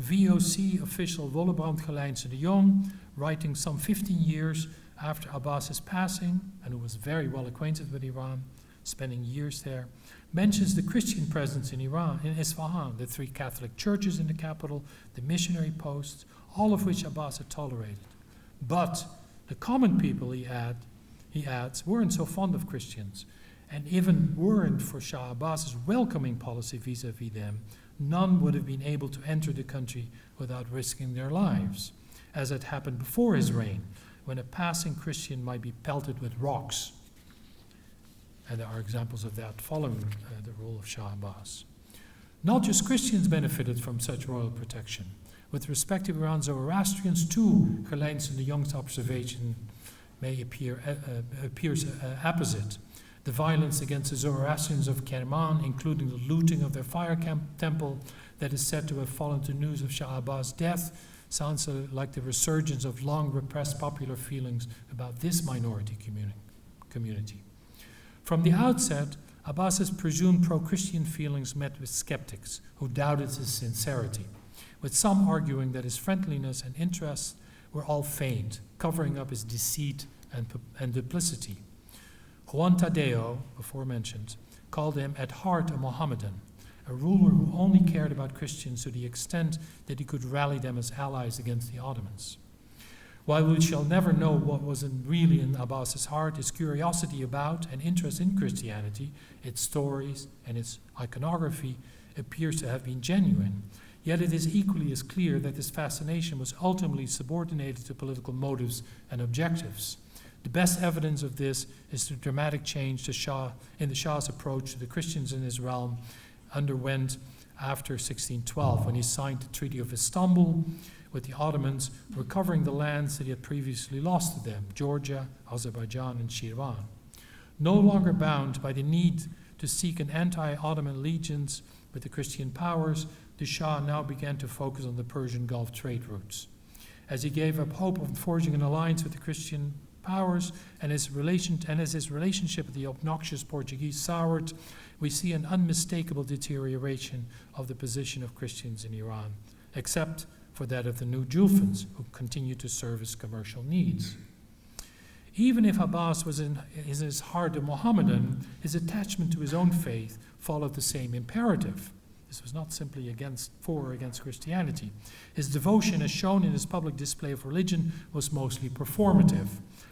VOC official Wollebrand Gelijnse de Jong, writing some 15 years after Abbas's passing, and who was very well acquainted with Iran, spending years there, mentions the Christian presence in Iran, in Isfahan, the 3 Catholic churches in the capital, the missionary posts, all of which Abbas had tolerated. But the common people, he adds, weren't so fond of Christians, and even weren't for Shah Abbas's welcoming policy vis-à-vis them, none would have been able to enter the country without risking their lives, as had happened before his reign, when a passing Christian might be pelted with rocks. And there are examples of that following the rule of Shah Abbas. Not just Christians benefited from such royal protection. With respect to Iran, Zoroastrians too, Gelijnse de Jong's observation may appears apposite. The violence against the Zoroastrians of Kerman, including the looting of their fire temple that is said to have fallen to news of Shah Abbas' death, sounds like the resurgence of long repressed popular feelings about this minority community. From the outset, Abbas's presumed pro-Christian feelings met with skeptics who doubted his sincerity, with some arguing that his friendliness and interests were all feigned, covering up his deceit and duplicity. Juan Tadeo, before mentioned, called him at heart a Mohammedan, a ruler who only cared about Christians to the extent that he could rally them as allies against the Ottomans. While we shall never know what was really in Abbas's heart, his curiosity about and interest in Christianity, its stories and its iconography appears to have been genuine. Yet it is equally as clear that this fascination was ultimately subordinated to political motives and objectives. The best evidence of this is the dramatic change in the Shah's approach to the Christians in his realm underwent after 1612, when he signed the Treaty of Istanbul with the Ottomans, recovering the lands that he had previously lost to them, Georgia, Azerbaijan, and Shirvan. No longer bound by the need to seek an anti-Ottoman allegiance with the Christian powers, the Shah now began to focus on the Persian Gulf trade routes. As he gave up hope of forging an alliance with the Christian powers, and as his relationship with the obnoxious Portuguese soured, we see an unmistakable deterioration of the position of Christians in Iran, except for that of the new Julfans, who continue to serve his commercial needs. Even if Abbas was in his heart a Mohammedan, his attachment to his own faith followed the same imperative. This was not simply against Christianity. His devotion, as shown in his public display of religion, was mostly performative,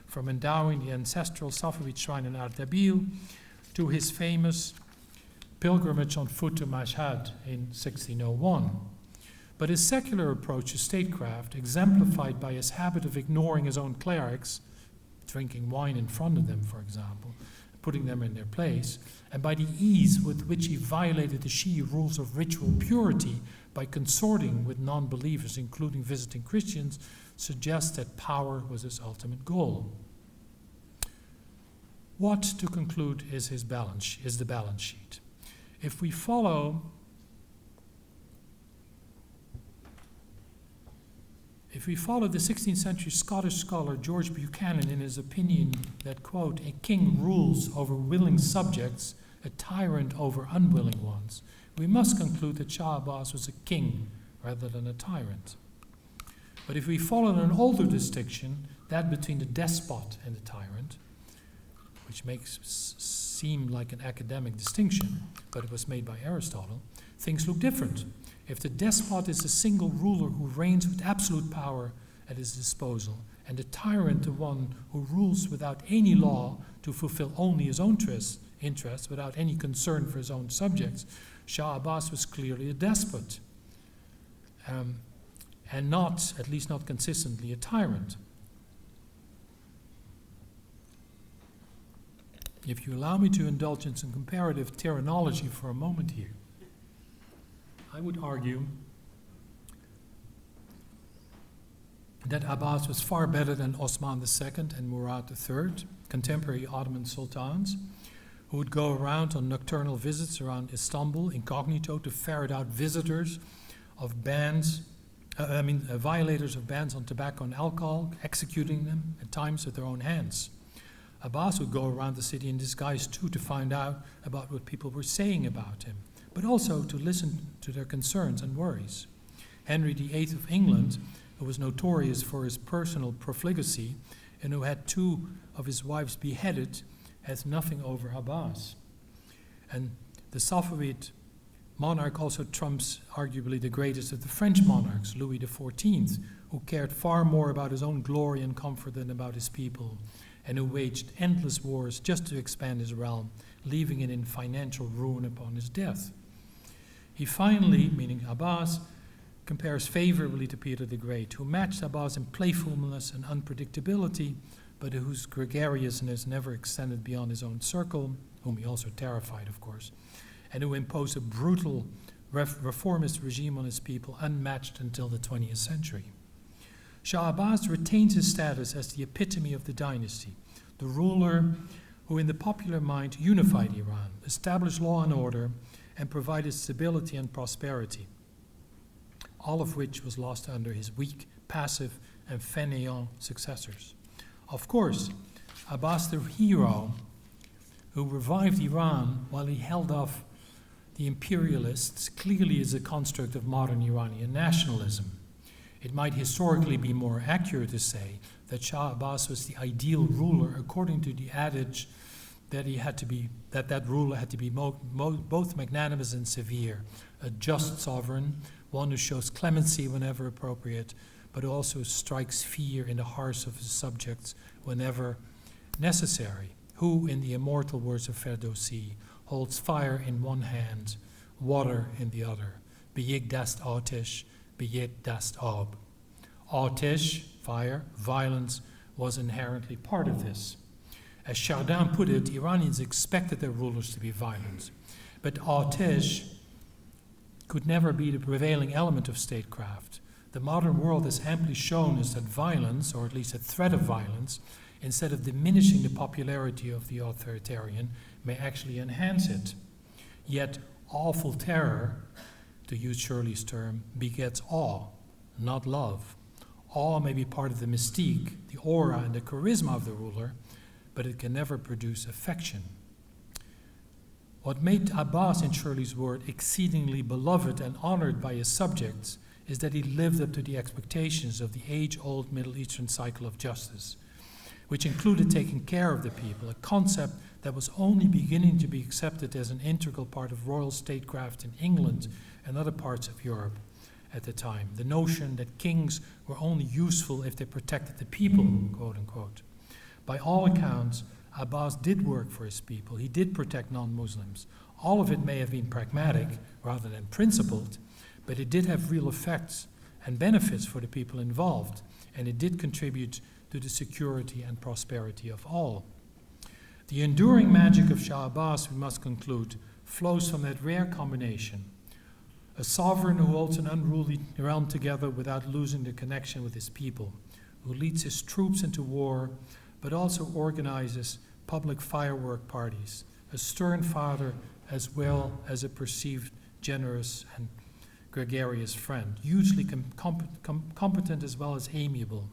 from endowing the ancestral Safavid shrine in Ardabil to his famous pilgrimage on foot to Mashhad in 1601. But his secular approach to statecraft, exemplified by his habit of ignoring his own clerics, drinking wine in front of them, for example, putting them in their place, and by the ease with which he violated the Shi'i rules of ritual purity by consorting with non-believers, including visiting Christians, suggests that power was his ultimate goal. What, to conclude, is the balance sheet? If we follow the 16th century Scottish scholar George Buchanan in his opinion that, quote, a king rules over willing subjects, a tyrant over unwilling ones, we must conclude that Shah Abbas was a king rather than a tyrant. But if we follow an older distinction, that between the despot and the tyrant, which makes seem like an academic distinction, but it was made by Aristotle, things look different. If the despot is a single ruler who reigns with absolute power at his disposal, and the tyrant the one who rules without any law to fulfill only his own interests, without any concern for his own subjects, Shah Abbas was clearly a despot, and not, at least not consistently, a tyrant. If you allow me to indulge in some comparative terminology for a moment here, I would argue that Abbas was far better than Osman II and Murad III, contemporary Ottoman sultans, who would go around on nocturnal visits around Istanbul incognito to ferret out violators of bans on tobacco and alcohol, executing them at times with their own hands. Abbas would go around the city in disguise too to find out about what people were saying about him, but also to listen to their concerns and worries. Henry VIII of England, who was notorious for his personal profligacy and who had 2 of his wives beheaded, has nothing over Abbas. And the Safavid monarch also trumps arguably the greatest of the French monarchs, Louis XIV, who cared far more about his own glory and comfort than about his people, and who waged endless wars just to expand his realm, leaving it in financial ruin upon his death. He finally, meaning Abbas, compares favorably to Peter the Great, who matched Abbas in playfulness and unpredictability, but whose gregariousness never extended beyond his own circle, whom he also terrified, of course, and who imposed a brutal reformist regime on his people unmatched until the 20th century. Shah Abbas retains his status as the epitome of the dynasty, the ruler who in the popular mind unified Iran, established law and order, and provided stability and prosperity, all of which was lost under his weak, passive, and fainéant successors. Of course, Abbas the hero who revived Iran while he held off the imperialists clearly is a construct of modern Iranian nationalism. It might historically be more accurate to say that Shah Abbas was the ideal ruler according to the adage that that ruler had to be both magnanimous and severe, a just sovereign, one who shows clemency whenever appropriate, but who also strikes fear in the hearts of his subjects whenever necessary, who, in the immortal words of Ferdowsi, holds fire in one hand, water in the other. Beyik dast atesh, beyik dast ab. Atesh, fire, violence, was inherently part of this. As Chardin put it, Iranians expected their rulers to be violent, but atesh could never be the prevailing element of statecraft. The modern world has amply shown us that violence, or at least a threat of violence, instead of diminishing the popularity of the authoritarian, may actually enhance it. Yet awful terror, to use Shirley's term, begets awe, not love. Awe may be part of the mystique, the aura, and the charisma of the ruler, but it can never produce affection. What made Abbas, in Shirley's word, exceedingly beloved and honored by his subjects is that he lived up to the expectations of the age-old Middle Eastern cycle of justice, which included taking care of the people, a concept that was only beginning to be accepted as an integral part of royal statecraft in England and other parts of Europe at the time. The notion that kings were only useful if they protected the people, quote unquote. By all accounts, Abbas did work for his people. He did protect non-Muslims. All of it may have been pragmatic rather than principled, but it did have real effects and benefits for the people involved, and it did contribute to the security and prosperity of all. The enduring magic of Shah Abbas, we must conclude, flows from that rare combination. A sovereign who holds an unruly realm together without losing the connection with his people, who leads his troops into war, but also organizes public firework parties, a stern father as well as a perceived generous and gregarious friend, hugely competent as well as amiable.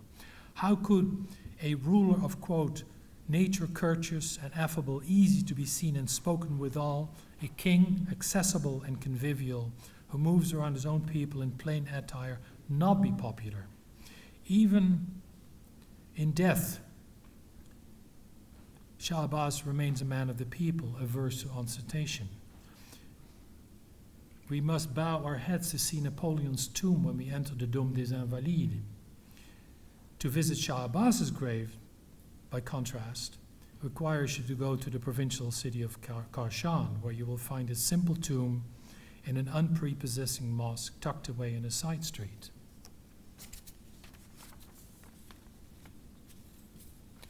How could a ruler of, quote, nature courteous and affable, easy to be seen and spoken withal, a king accessible and convivial, who moves around his own people in plain attire, not be popular? Even in death, Shah Abbas remains a man of the people, averse to ostentation. We must bow our heads to see Napoleon's tomb when we enter the Dôme des Invalides. To visit Shah Abbas's grave, by contrast, requires you to go to the provincial city of Kashan, where you will find a simple tomb in an unprepossessing mosque tucked away in a side street.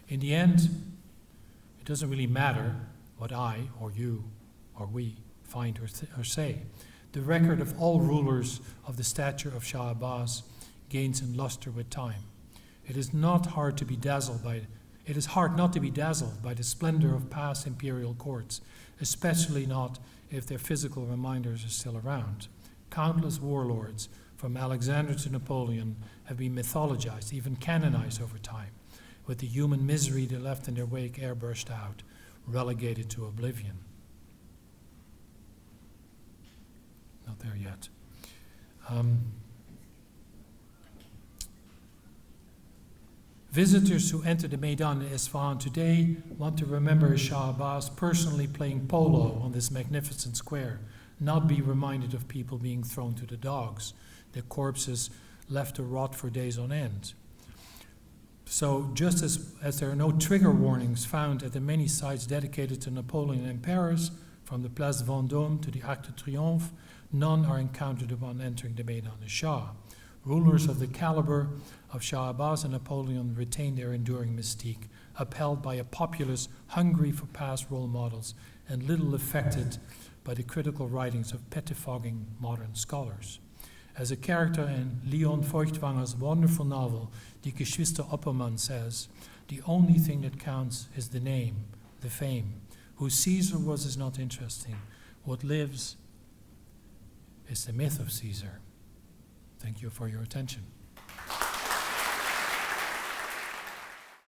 In the end, it doesn't really matter what I or you or we find or say. The record of all rulers of the stature of Shah Abbas gains in luster with time. It is hard not to be dazzled by the splendor of past imperial courts, especially not if their physical reminders are still around. Countless warlords, from Alexander to Napoleon, have been mythologized, even canonized over time, with the human misery they left in their wake airbrushed out, relegated to oblivion. Not there yet. Visitors who enter the Maidan in Isfahan today want to remember Shah Abbas personally playing polo on this magnificent square, not be reminded of people being thrown to the dogs, their corpses left to rot for days on end. So just as there are no trigger warnings found at the many sites dedicated to Napoleon in Paris, from the Place Vendôme to the Arc de Triomphe, none are encountered upon entering the Maidan de Shah. Rulers of the caliber of Shah Abbas and Napoleon retain their enduring mystique, upheld by a populace hungry for past role models and little affected by the critical writings of pettifogging modern scholars. As a character in Leon Feuchtwanger's wonderful novel, Die Geschwister Oppermann, says, the only thing that counts is the name, the fame. Who Caesar was is not interesting. What lives is the myth of Caesar. Thank you for your attention.